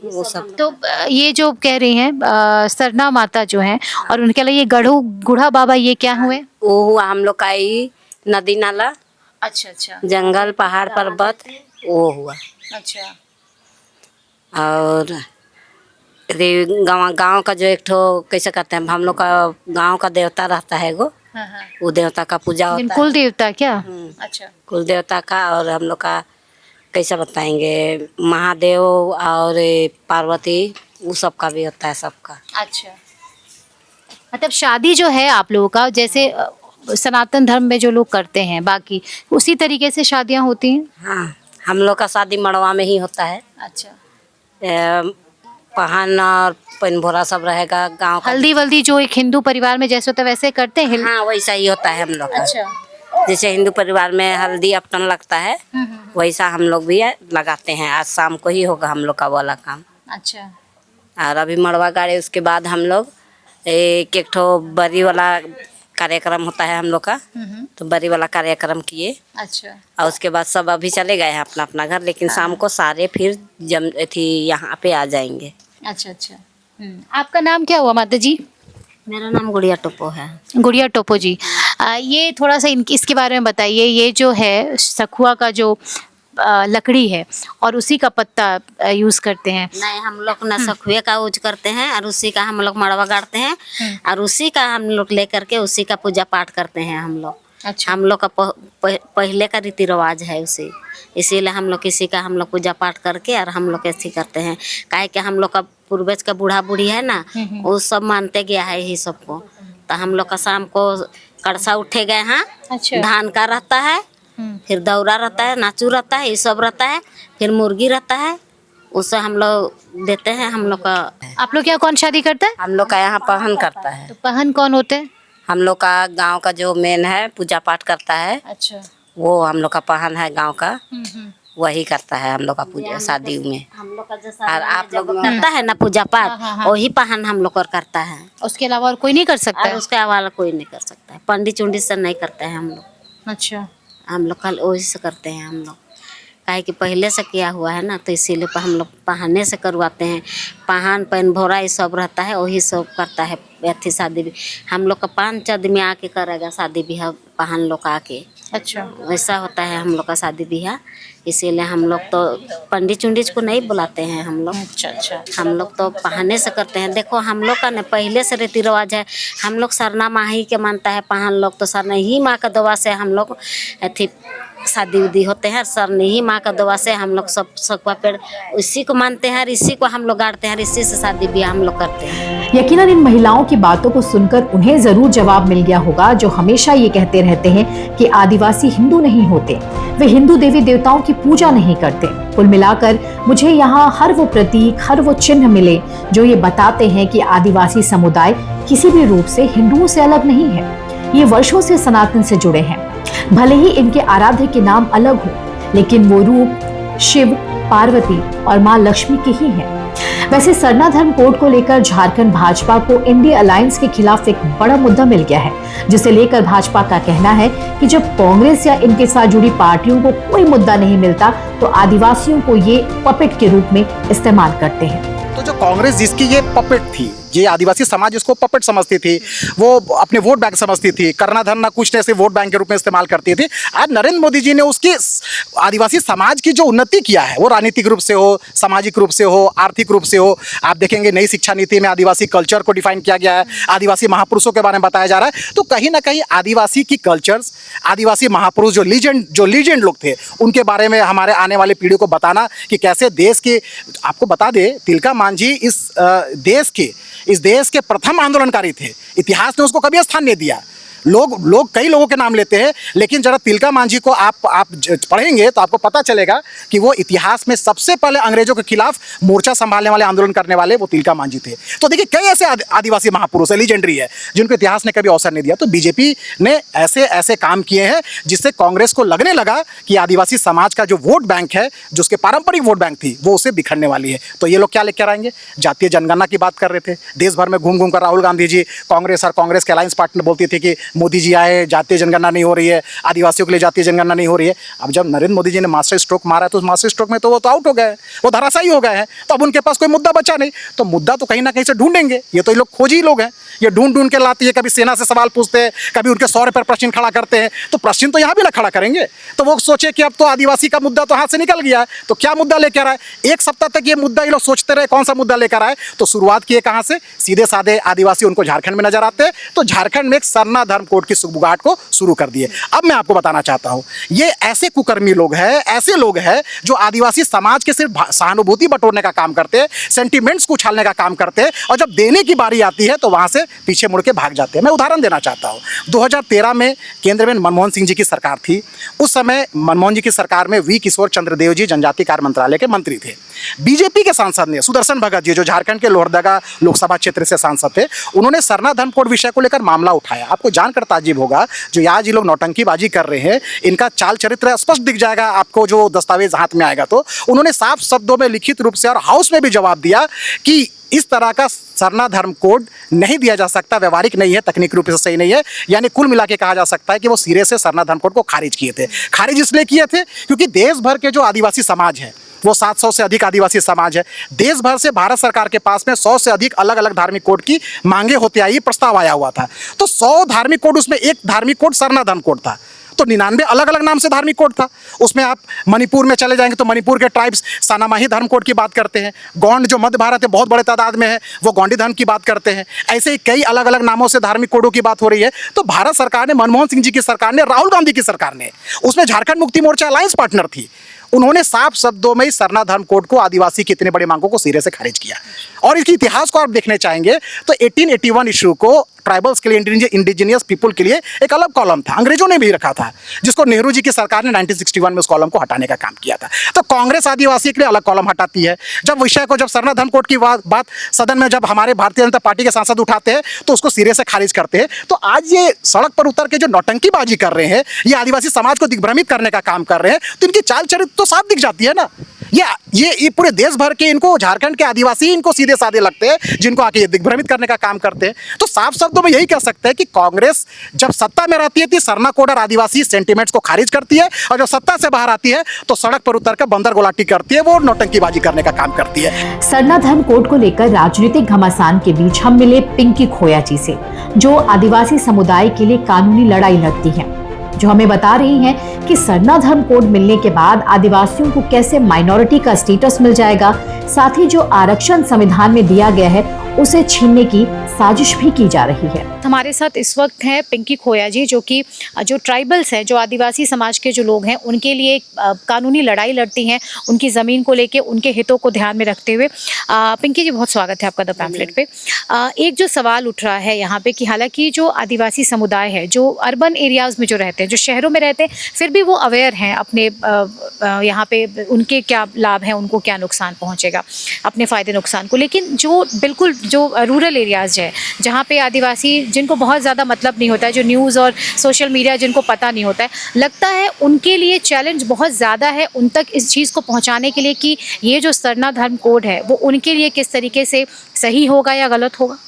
वो सब। तो ये जो कह रही हैं सरना माता जो हैं और उनके लिए ये गुढ़ा बाबा, ये क्या हुए? वो हुआ हम लोग का ही नदी नाला, अच्छा अच्छा, जंगल, पहाड़, पर्वत, वो हुआ। अच्छा, और गांव का जो एक ठो कैसे कहते हैं, हम लोग का गांव का देवता रहता है वो, हाँ हाँ, वो देवता का पूजा होता है। कुल देवता क्या? अच्छा, कुल देवता का। और हम लोग का कैसे बताएंगे, महादेव और पार्वती, वो सब का भी होता है, सबका। अच्छा, मतलब शादी जो है आप लोगों का जैसे सनातन धर्म में जो लोग करते हैं बाकी उसी तरीके से शादियां होती हैं? हाँ, हम लोग का शादी मड़वा में ही होता है। अच्छा, पहन और पनभोरा सब रहेगा गांव का। हल्दी वल्दी जो एक हिंदू परिवार में जैसे होता है वैसे करते हैं? हाँ, वैसा ही होता है हम लोग का। अच्छा, जैसे हिंदू परिवार में हल्दी अपटन लगता है, वैसा हम लोग भी लगाते हैं। आज शाम को ही होगा हम लोग का वाला काम। अच्छा, और अभी मड़वा गाड़े उसके बाद हम लोग एक ठो बरी वाला कार्यक्रम होता है हम लोग का, तो बरी वाला कार्यक्रम किए। अच्छा, और उसके बाद सब अभी चले गए हैं अपना अपना घर, लेकिन शाम को सारे फिर यहाँ पे आ जाएंगे। अच्छा, अच्छा। आपका नाम क्या हुआ माता जी? मेरा नाम गुड़िया टोपो है। गुड़िया टोपो जी, ये थोड़ा सा इसके बारे में बताइए। ये जो है सखुआ का जो लकड़ी है और उसी का पत्ता यूज करते हैं? नहीं, हम लोग ना सखुए का यूज करते हैं और उसी का हम लोग मड़वा गाड़ते हैं और उसी का हम लोग लेकर के उसी का पूजा पाठ करते हैं हम लोग। अच्छा, हम लोग का पहले का रीति रिवाज है उसी, इसीलिए हम लोग किसी का हम लोग पूजा पाठ करके और हम लोग ऐसे करते हैं। काहे कि हम लोग का पूर्वज का बूढ़ा बूढ़ी है ना, वो सब मानते गया है ही सबको। तो हम लोग का शाम को कड़सा उठे गए हैं। अच्छा, धान का रहता है, फिर दौरा रहता है, नाचू रहता है, ये सब रहता है, फिर मुर्गी रहता है, उससे हम लोग देते हैं। हम लोग का, आप लोग क्या कौन शादी करता है? हम लोग का यहाँ पहन करता है। तो पहन कौन होते हैं? हम लोग का गांव का जो मेन है पूजा पाठ करता है, अच्छा, वो हम लोग का पहन है गांव का, वही करता है हम लोग का पूजा शादी में। हम लोग का जैसा और आप लोग करता है ना पूजा पाठ, वही पहन हम लोग करता है। उसके अलावा और कोई नहीं कर सकता और है? उसके अलावा कोई नहीं कर सकता है। पंडित चुंडित से नहीं करते हैं हम लोग। अच्छा, हम लोग कल वही से करते हैं हम लोग। काहे कि पहले से किया हुआ है ना, तो इसीलिए हम लोग पहनने से करवाते हैं। पहन पैन भोरा ये सब रहता है, वही सब करता है। अथी शादी भी हम लोग का 5 आदमी आके करेगा शादी भी, पहन लोग आके अच्छा। वैसा होता है हम लोग का शादी ब्याह, इसीलिए हम लोग तो पंडित उंडित को नहीं बुलाते हैं हम लोग। अच्छा अच्छा। हम लोग तो बहाने से करते हैं। देखो हम लोग का न पहले से रीति रिवाज है, हम लोग सरना माँ ही के मानता है, पहन लोग तो सरना ही माँ का दुआ से हम लोग अथी शादी उदी होते हैं। सरना ही माँ का दुआ से हम लोग सब सकुआ पेड़ इसी को मानते हैं और इसी को हम लोग गाड़ते हैं और इसी से शादी ब्याह हम लोग करते हैं। यकीनन इन महिलाओं की बातों को सुनकर उन्हें जरूर जवाब मिल गया होगा, जो हमेशा ये कहते रहते हैं कि आदिवासी हिंदू नहीं होते, वे हिंदू देवी देवताओं की पूजा नहीं करते। कुल मिलाकर मुझे यहाँ हर वो प्रतीक, हर वो चिन्ह मिले जो ये बताते हैं कि आदिवासी समुदाय किसी भी रूप से हिंदुओं से अलग नहीं है। ये वर्षों से सनातन से जुड़े हैं। भले ही इनके आराध्य के नाम अलग हो, लेकिन वो रूप शिव, पार्वती और माँ लक्ष्मी के ही हैं। वैसे सरना धर्म कोड को लेकर झारखंड भाजपा को इंडिया अलायंस के खिलाफ एक बड़ा मुद्दा मिल गया है, जिसे लेकर भाजपा का कहना है कि जब कांग्रेस या इनके साथ जुड़ी पार्टियों को कोई मुद्दा नहीं मिलता तो आदिवासियों को ये पपेट के रूप में इस्तेमाल करते हैं। तो जो कांग्रेस जिसकी ये पपेट थी, ये आदिवासी समाज इसको पपेट समझती थी, वो अपने वोट बैंक समझती थी, करना धरना कुछ ऐसे वोट बैंक के रूप में इस्तेमाल करती थी। आज नरेंद्र मोदी जी ने उसकी आदिवासी समाज की जो उन्नति किया है, वो राजनीतिक रूप से हो, सामाजिक रूप से हो, आर्थिक रूप से हो। आप देखेंगे नई शिक्षा नीति में आदिवासी कल्चर को डिफाइन किया गया है, आदिवासी महापुरुषों के बारे में बताया जा रहा है। तो कहीं ना कहीं आदिवासी की कल्चर्स, आदिवासी महापुरुष जो लीजेंड लोग थे, उनके बारे में हमारे आने वाले पीढ़ी को बताना कि कैसे देश के, आपको बता दे तिलका मांझी इस देश के प्रथम आंदोलनकारी थे। इतिहास ने उसको कभी स्थान नहीं दिया। लोग कई लोगों के नाम लेते हैं, लेकिन जरा तिलका मांझी को आप पढ़ेंगे तो आपको पता चलेगा कि वो इतिहास में सबसे पहले अंग्रेजों के खिलाफ मोर्चा संभालने वाले, आंदोलन करने वाले वो तिलका मांझी थे। तो देखिए कई ऐसे आदिवासी महापुरुष है, लीजेंडरी है, जिनको इतिहास ने कभी अवसर नहीं दिया। तो बीजेपी ने ऐसे काम किए हैं जिससे कांग्रेस को लगने लगा कि आदिवासी समाज का जो वोट बैंक है, जो उसके पारंपरिक वोट बैंक थी, वो उसे बिखरने वाली है। तो ये लोग क्या लेकर आएंगे? जातीय जनगणना की बात कर रहे थे। देश भर में घूम कर राहुल गांधी जी, कांग्रेस और कांग्रेस के अलायंस पार्टनर बोलती थी कि मोदी जी आए, जातीय जनगणना नहीं हो रही है, आदिवासियों के लिए जातीय जनगणना नहीं हो रही है। अब जब नरेंद्र मोदी जी ने मास्टर स्ट्रोक मारा तो उस मास्टर स्ट्रोक में तो वो तो आउट हो गए, वो धराशायी हो गए हैं। तो अब उनके पास कोई मुद्दा बचा नहीं। तो मुद्दा तो कहीं ना कहीं से ढूंढेंगे। ये तो ये लोग खोजी लोग हैं, ये ढूंढ के लाती है। कभी सेना से सवाल पूछते हैं, कभी उनके सौर्य पर प्रश्न खड़ा करते हैं। तो प्रश्न तो यहाँ भी ना खड़ा करेंगे। तो वो सोचे कि अब तो आदिवासी का मुद्दा तो हाथ से निकल गया है, तो क्या मुद्दा लेकर आए। एक सप्ताह तक ये मुद्दा ये लोग सोचते रहे कौन सा मुद्दा लेकर आए। तो शुरुआत किए कहाँ से? सीधे साधे आदिवासी उनको झारखंड में नजर आते हैं, तो झारखंड में एक सरना धर्म कोड की सुगबुगाहट को शुरू कर दिए। अब मैं आपको बताना चाहता हूं, ये ऐसे कुकर्मी लोग हैं, ऐसे लोग हैं जो आदिवासी समाज के सिर्फ सहानुभूति बटोरने का काम करते हैं, सेंटिमेंट्स को उछालने का काम करते हैं, और जब देने की बारी आती है तो वहां से पीछे मुड़ के भाग जाते हैं। मैं उदाहरण देना चाहता हूं। 2013 में केंद्र में मनमोहन सिंह जी की सरकार थी। उस समय मनमोहन जी की सरकार में वी किशोर चंद्रदेव जी जनजातीय कार्य मंत्रालय के मंत्री थे। बीजेपी के सांसद ने सुदर्शन भगत जी, जो झारखंड के लोहरदगा लोकसभा क्षेत्र से सांसद थे, उन्होंने सरना धर्म कोड विषय को लेकर मामला उठाया। आपको जानकर ताज्जुब होगा, जो आज ये लोग नौटंकीबाजी कर रहे हैं, इनका चाल चरित्र स्पष्ट दिख जाएगा आपको जो दस्तावेज हाथ में आएगा। तो उन्होंने साफ शब्दों में, लिखित रूप से और हाउस में भी जवाब दिया कि इस तरह का सरना धर्म कोड नहीं दिया जा सकता, व्यवहारिक नहीं है, तकनीक रूप से सही नहीं है। यानी कुल मिला के कहा जा सकता है कि वो सिरे से सरना धर्म कोड को खारिज किए थे। खारिज इसलिए किए थे क्योंकि देश भर के जो आदिवासी समाज है, वो 700 से अधिक आदिवासी समाज है। देश भर से भारत सरकार के पास में 100 से अधिक अलग अलग धार्मिक कोड की मांगे होते आई, प्रस्ताव आया हुआ था। तो 100 धार्मिक कोड, उसमें एक धार्मिक कोड सरना धर्म कोड था। तो 99 अलग अलग नाम से धार्मिक कोड था। उसमें आप मणिपुर में चले जाएंगे तो मणिपुर के ट्राइब्स सानामाही धर्म कोड की बात करते हैं। गौंड जो मध्य भारत में बहुत बड़े तादाद में है, वो गौंडी धर्म की बात करते हैं। ऐसे ही कई अलग अलग नामों से धार्मिक कोडों की बात हो रही है। तो भारत सरकार ने, मनमोहन सिंह जी की सरकार ने, राहुल गांधी की सरकार ने, उसमें झारखंड मुक्ति मोर्चा अलायंस पार्टनर थी, उन्होंने साफ शब्दों में सरना धर्म कोड को, आदिवासी की इतनी बड़ी मांगों को सिरे से खारिज किया। और इसके इतिहास को आप देखने चाहेंगे तो 1881 इशू को ट्राइबल्स के लिए, इंडिजिनियस पीपल के लिए एक अलग कॉलम था, अंग्रेजों ने भी रखा था, जिसको नेहरू जी की सरकार ने 1961 में उस कॉलम को हटाने का काम किया था। तो कांग्रेस आदिवासी के लिए अलग कॉलम हटाती है। जब सरना धर्म कोड की बात सदन में जब हमारे भारतीय जनता पार्टी के सांसद उठाते हैं तो उसको सिरे से खारिज करते हैं। तो आज ये सड़क पर उतर के जो नौटंकीबाजी कर रहे हैं, ये आदिवासी समाज को दिग्भ्रमित करने का काम कर रहे हैं, तो इनकी चाल चरित्र तो साफ दिख जाती है ना। ये पूरे देश भर के, इनको झारखंड के आदिवासी इनको सीधे साधे लगते हैं, जिनको आके ये दिग्भ्रमित करने का काम करते हैं। तो साफ शब्दों में यही कह सकते हैं कि कांग्रेस जब सत्ता में रहती है तो सरना कोड और आदिवासी सेंटिमेंट्स को खारिज करती है, और जब सत्ता से बाहर आती है तो सड़क पर उतर कर बंदर गोलाटी करती है, वो नौटंकीबाजी करने का काम करती है। सरना धर्म कोड को लेकर राजनीतिक घमासान के बीच हम मिले पिंकी खोया जी से, जो आदिवासी समुदाय के लिए कानूनी लड़ाई लड़ती हैं। जो हमें बता रही हैं कि सरना धर्म कोड मिलने के बाद आदिवासियों को कैसे माइनॉरिटी का स्टेटस मिल जाएगा, साथ ही जो आरक्षण संविधान में दिया गया है उसे छीनने की साजिश भी की जा रही है। हमारे साथ इस वक्त हैं पिंकी खोया जी, जो कि जो ट्राइबल्स हैं, जो आदिवासी समाज के जो लोग हैं, उनके लिए कानूनी लड़ाई लड़ती हैं, उनकी ज़मीन को लेके, उनके हितों को ध्यान में रखते हुए। पिंकी जी, बहुत स्वागत है आपका द पैम्फलेट पे। एक जो सवाल उठ रहा है यहाँ पे कि हालांकि जो आदिवासी समुदाय है, जो अर्बन एरियाज़ में जो रहते हैं, जो शहरों में रहते हैं, फिर भी वो अवेयर हैं अपने यहाँ पे उनके क्या लाभ हैं, उनको क्या नुकसान पहुँचेगा, अपने फ़ायदे नुकसान को। लेकिन जो बिल्कुल जो रूरल एरियाज़ है, जहाँ पे आदिवासी जिनको बहुत ज़्यादा मतलब नहीं होता है, जो न्यूज़ और सोशल मीडिया जिनको पता नहीं होता है, लगता है उनके लिए चैलेंज बहुत ज़्यादा है उन तक इस चीज़ को पहुँचाने के लिए कि ये जो सरना धर्म कोड है वो उनके लिए किस तरीके से सही होगा या गलत होगा।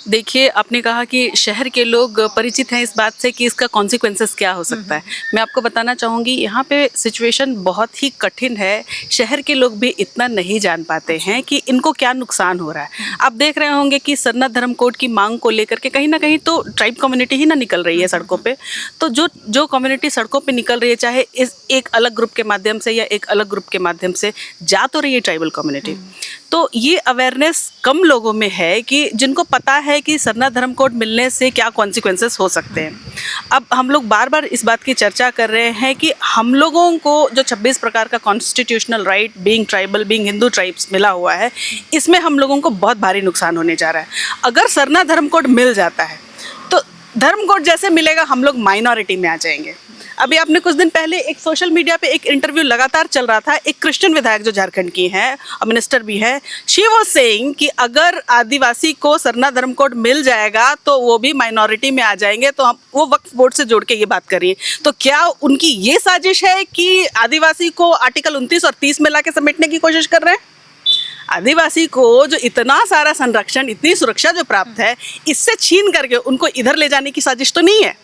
देखिए, आपने कहा कि शहर के लोग परिचित हैं इस बात से कि इसका कॉन्सिक्वेंसेस क्या हो सकता है। मैं आपको बताना चाहूँगी, यहाँ पे सिचुएशन बहुत ही कठिन है। शहर के लोग भी इतना नहीं जान पाते हैं कि इनको क्या नुकसान हो रहा है। आप देख रहे होंगे कि सरना धर्म कोड की मांग को लेकर के कहीं ना कहीं तो ट्राइब कम्युनिटी ही ना निकल रही है सड़कों पे। तो जो कम्युनिटी सड़कों पे निकल रही है, चाहे इस एक अलग ग्रुप के माध्यम से या एक अलग ग्रुप के माध्यम से, जा तो रही है ट्राइबल कम्युनिटी। तो ये अवेयरनेस कम लोगों में है कि जिनको पता है कि सरना धर्म कोड मिलने से क्या कॉन्सिक्वेंसेस हो सकते हैं। अब हम लोग बार बार इस बात की चर्चा कर रहे हैं कि हम लोगों को जो 26 प्रकार का constitutional right, being tribal, being Hindu tribes मिला हुआ है, इसमें हम लोगों को बहुत भारी नुकसान होने जा रहा है। अगर सरना धर्म कोड मिल जाता है तो धर्म कोड जैसे मिलेगा, हम लोग माइनॉरिटी में आ जाएंगे। अभी आपने कुछ दिन पहले एक सोशल मीडिया पे एक इंटरव्यू लगातार चल रहा था, एक क्रिश्चियन विधायक जो झारखंड की हैं और मिनिस्टर भी है, शी वाज सेइंग कि अगर आदिवासी को सरना धर्म कोड मिल जाएगा तो वो भी माइनॉरिटी में आ जाएंगे। तो हम वो वक्फ बोर्ड से जोड़ के ये बात कर रही है। तो क्या उनकी ये साजिश है कि आदिवासी को आर्टिकल 29 और 30 में ला के समेटने की कोशिश कर रहे हैं? आदिवासी को जो इतना सारा संरक्षण, इतनी सुरक्षा जो प्राप्त है, इससे छीन करके उनको इधर ले जाने की साजिश तो नहीं है।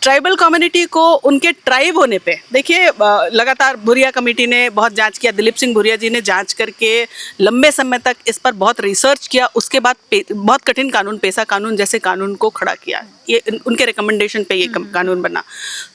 ट्राइबल कम्युनिटी को उनके ट्राइब होने पे, देखिए, लगातार भुरिया कमेटी ने बहुत जांच किया, दिलीप सिंह भुरिया जी ने जांच करके लंबे समय तक इस पर बहुत रिसर्च किया। उसके बाद बहुत कठिन कानून, पेसा कानून जैसे कानून को खड़ा किया। ये उनके रिकमेंडेशन पे ये कानून बना।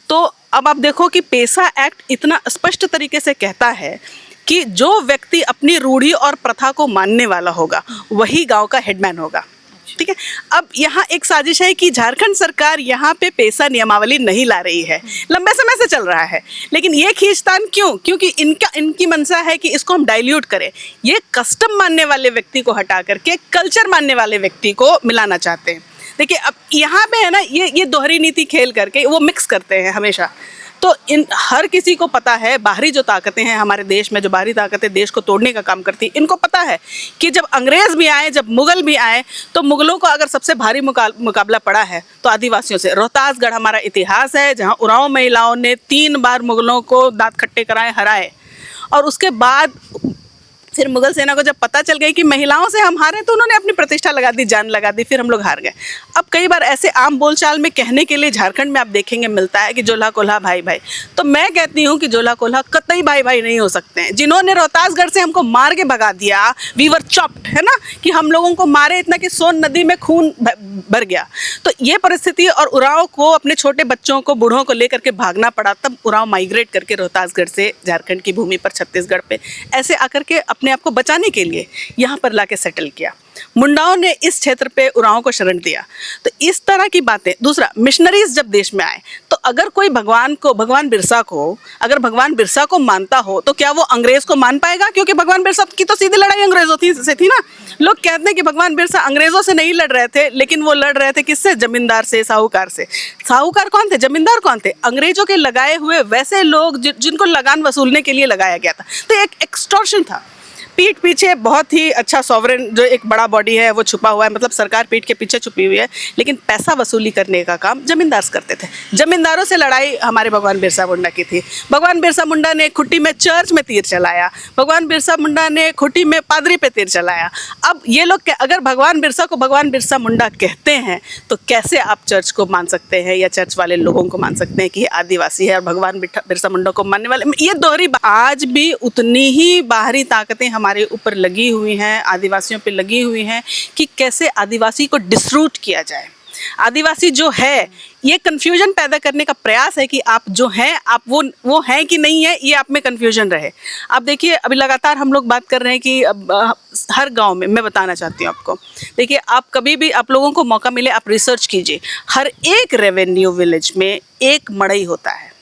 तो अब आप देखो कि पेसा एक्ट इतना स्पष्ट तरीके से कहता है कि जो व्यक्ति अपनी रूढ़ी और प्रथा को मानने वाला होगा वही गाँव का हेडमैन होगा। ठीक है। अब यहाँ एक साजिश है कि झारखंड सरकार यहाँ पे पेसा नियमावली नहीं ला रही है, लंबे समय से चल रहा है। लेकिन ये खींचतान क्यों? क्योंकि इनकी मंशा है कि इसको हम डाइल्यूट करें। ये कस्टम मानने वाले व्यक्ति को हटा करके कल्चर मानने वाले व्यक्ति को मिलाना चाहते हैं। देखिए, अब यहाँ पे है ना, ये दोहरी नीति खेल करके वो मिक्स करते हैं हमेशा। तो इन हर किसी को पता है, बाहरी जो ताकतें हैं हमारे देश में, जो बाहरी ताकतें देश को तोड़ने का काम करती हैं, इनको पता है कि जब अंग्रेज़ भी आए, जब मुग़ल भी आए, तो मुग़लों को अगर सबसे भारी मुकाबला पड़ा है तो आदिवासियों से। रोहतासगढ़ हमारा इतिहास है, जहाँ उरांव महिलाओं ने 3 बार मुग़लों को दांत खट्टे कराए, हराए। और उसके बाद फिर मुगल सेना को जब पता चल गई कि महिलाओं से हम हारे, तो उन्होंने अपनी प्रतिष्ठा लगा दी, जान लगा दी, फिर हम लोग हार गए। अब कई बार ऐसे आम बोलचाल में कहने के लिए झारखंड में आप देखेंगे मिलता है कि जोला कोल्हा भाई भाई। तो मैं कहती हूँ कि जोला कोल्हा कतई भाई भाई नहीं हो सकते हैं। जिन्होंने रोहतासगढ़ से हमको मार के भगा दिया, वी वर चॉप्ड, है ना, कि हम लोगों को मारे इतना कि सोन नदी में खून भर गया। तो ये परिस्थिति, और उरांव को अपने छोटे बच्चों को, बूढ़ों को लेकर के भागना पड़ा। तब उरांव माइग्रेट करके रोहतासगढ़ से झारखंड की भूमि पर छत्तीसगढ़ पे ऐसे आकर के अपने आप को बचाने के लिए यहाँ पर लाके सेटल किया। मुंडाओं ने इस क्षेत्र पे उरांव को शरण दिया। तो इस तरह की बातें। दूसरा, मिशनरीज जब देश में आए, तो अगर कोई भगवान बिरसा को मानता हो, तो क्या वो अंग्रेज को मान पाएगा? क्योंकि भगवान बिरसा की तो सीधी लड़ाई अंग्रेजों से थी ना। लोग कहते हैं कि भगवान बिरसा अंग्रेजों से नहीं लड़ रहे थे, लेकिन वो लड़ रहे थे किससे? जमींदार से, साहूकार से। साहूकार कौन थे? जमींदार कौन थे? अंग्रेजों के लगाए हुए वैसे लोग जिनको लगान वसूलने के लिए लगाया गया था। तो एक एक्सटॉर्शन था। पीठ पीछे बहुत ही अच्छा सॉवरेन जो एक बड़ा बॉडी है वो छुपा हुआ है, मतलब सरकार पीठ के पीछे छुपी हुई है, लेकिन पैसा वसूली करने का काम जमींदार करते थे। जमींदारों से लड़ाई हमारे भगवान बिरसा मुंडा की थी। भगवान बिरसा मुंडा ने खुट्टी में चर्च में तीर चलाया, भगवान बिरसा मुंडा ने खुट्टी में पादरी पे तीर चलाया। अब ये लोग अगर भगवान बिरसा को भगवान बिरसा मुंडा कहते हैं, तो कैसे आप चर्च को मान सकते हैं या चर्च वाले लोगों को मान सकते हैं कि ये आदिवासी है और भगवान बिरसा मुंडा को मानने वाले? ये दोहरी आज भी उतनी ही बाहरी ताकतें हमारे ऊपर लगी हुई हैं, आदिवासियों पे लगी हुई हैं कि कैसे आदिवासी को डिसरूट किया जाए। आदिवासी जो है ये कंफ्यूजन पैदा करने का प्रयास है कि आप जो हैं आप वो हैं कि नहीं है, ये आप में कंफ्यूजन रहे। आप देखिए अभी लगातार हम लोग बात कर रहे हैं कि हर गांव में, मैं बताना चाहती हूँ आपको, देखिए आप कभी भी आप लोगों को मौका मिले आप रिसर्च कीजिए, हर एक रेवेन्यू विलेज में एक मड़ई होता है।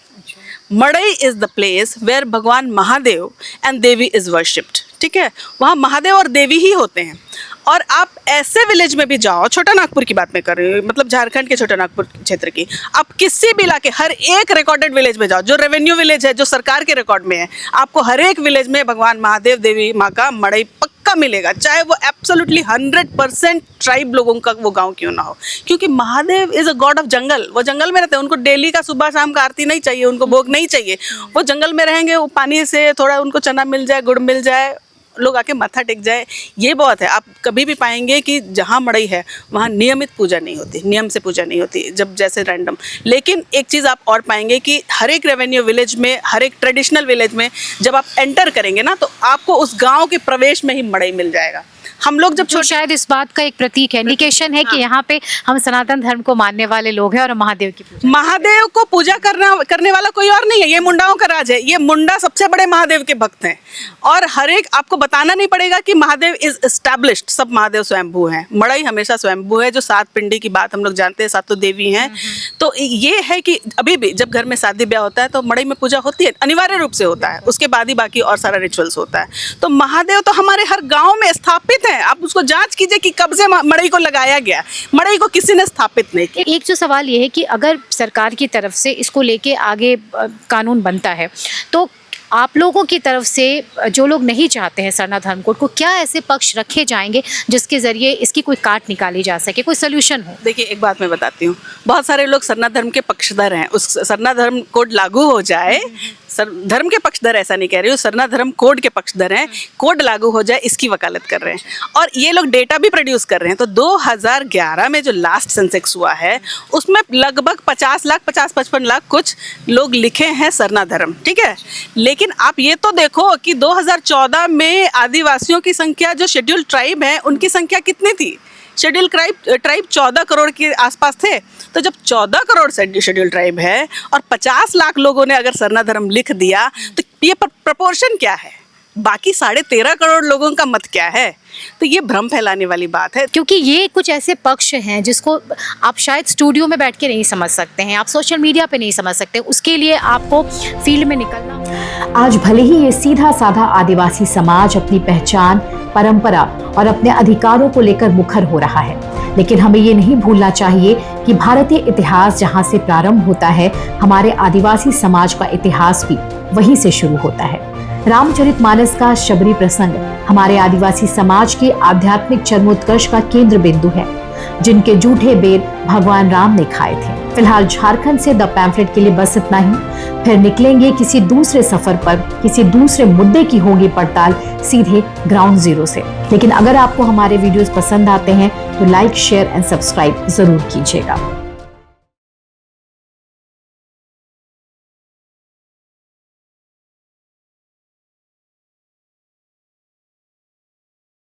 मड़ई इज द प्लेस वेयर भगवान Mahadev and Devi is worshipped, ठीक है, वहाँ महादेव और देवी ही होते हैं। और आप ऐसे विलेज में भी जाओ, छोटा नागपुर की बात मैं कर रही हूँ, मतलब झारखंड के छोटा नागपुर क्षेत्र की, आप किसी भी इलाके हर एक रिकॉर्डेड विलेज में जाओ, जो रेवेन्यू विलेज है, जो सरकार के रिकॉर्ड में है, आपको हर एक विलेज में भगवान महादेव देवी माँ का मड़ई पक्का मिलेगा, चाहे वो एब्सोल्युटली 100% ट्राइब लोगों का वो गांव क्यों ना हो, क्योंकि Mahadev is a god of jungle. वो जंगल में रहते हैं, उनको डेली का सुबह शाम का आरती नहीं चाहिए, उनको भोग नहीं चाहिए, वो जंगल में रहेंगे, वो पानी से थोड़ा उनको चना मिल जाए, गुड़ मिल जाए, लोग आके माथा टेक जाए, ये बहुत है। आप कभी भी पाएंगे कि जहाँ मड़ई है वहाँ नियमित पूजा नहीं होती, नियम से पूजा नहीं होती, जब जैसे रैंडम। लेकिन एक चीज़ आप और पाएंगे कि हर एक रेवेन्यू विलेज में, हर एक ट्रेडिशनल विलेज में जब आप एंटर करेंगे ना, तो आपको उस गांव के प्रवेश में ही मड़ई मिल जाएगा। हम लोग जब जो शायद इस बात का एक प्रतीक है, इंडिकेशन है कि यहाँ पे हम सनातन धर्म को मानने वाले लोग हैं और महादेव की पूजा, महादेव को पूजा करने वाला कोई और नहीं है, ये मुंडाओं का राज है। ये मुंडा सबसे बड़े महादेव के भक्त हैं, और हर एक आपको बताना नहीं पड़ेगा कि महादेव इज एस्टैब्लिश्ड, सब महादेव स्वयंभू हैं। मड़ई हमेशा स्वयंभू है, जो 7 पिंडी की बात हम लोग जानते हैं, 7 देवी हैं। तो ये है कि अभी भी जब घर में शादी ब्याह होता है तो मड़ई में पूजा होती है, अनिवार्य रूप से होता है, उसके बाद ही बाकी और सारा रिचुअल्स होता है। तो महादेव तो हमारे हर गाँव में स्थापित है। आप उसको जांच कीजिए कि कब से मड़ई को लगाया गया, मड़ई को किसी ने स्थापित नहीं किया। एक जो सवाल ये है कि अगर सरकार की तरफ से इसको लेके आगे कानून बनता है, तो आप लोगों की तरफ से जो लोग नहीं चाहते हैं सरना धर्म कोड को, क्या ऐसे पक्ष रखे जाएंगे जिसके ज़रिए इसकी कोई काट निकाली जा सके, कोई सोल्यूशन हो? देखिए एक बात मैं बताती हूँ, बहुत सारे लोग सरना धर्म के पक्षधर हैं, उस सरना धर्म कोड लागू हो जाए, धर्म के पक्षधर ऐसा नहीं कह रही हूँ, सरना धर्म कोड के पक्षधर हैं, कोड लागू हो जाए इसकी वकालत कर रहे हैं, और ये लोग डेटा भी प्रोड्यूस कर रहे हैं। तो 2011 में जो लास्ट सेंसेक्स हुआ है उसमें लगभग 50 लाख 50-55 लाख कुछ लोग लिखे हैं सरना धर्म, ठीक है। लेकिन आप ये तो देखो कि 2014 में आदिवासियों की संख्या, जो शेड्यूल ट्राइब है उनकी संख्या कितनी थी? शेड्यूल ट्राइब 14 करोड़ के आसपास थे। तो जब 14 करोड़ शेड्यूल ट्राइब है और 50 लाख लोगों ने अगर सरना धर्म लिख दिया, तो ये प्रपोर्शन क्या है? बाकी 13.5 करोड़ लोगों का मत क्या है? तो ये भ्रम फैलाने वाली बात है, क्योंकि ये कुछ ऐसे पक्ष हैं जिसको आप शायद स्टूडियो में बैठ के नहीं समझ सकते हैं, आप सोशल मीडिया पे नहीं समझ सकते, उसके लिए आपको फील्ड में निकलना। आज भले ही ये सीधा साधा आदिवासी समाज अपनी पहचान, परंपरा और अपने अधिकारों को लेकर मुखर हो रहा है, लेकिन हमें ये नहीं भूलना चाहिए कि भारतीय इतिहास जहाँ से प्रारंभ होता है, हमारे आदिवासी समाज का इतिहास भी वहीं से शुरू होता है। रामचरितमानस का शबरी प्रसंग हमारे आदिवासी समाज के आध्यात्मिक चरमोत्कर्ष का केंद्र बिंदु है, जिनके जूठे बेर भगवान राम ने खाए थे। फिलहाल झारखंड से द पैम्फलेट के लिए बस इतना ही। फिर निकलेंगे किसी दूसरे सफर पर, किसी दूसरे मुद्दे की होगी पड़ताल सीधे ग्राउंड जीरो से। लेकिन अगर आपको हमारे वीडियोस पसंद आते हैं तो लाइक, शेयर एंड सब्सक्राइब जरूर कीजिएगा।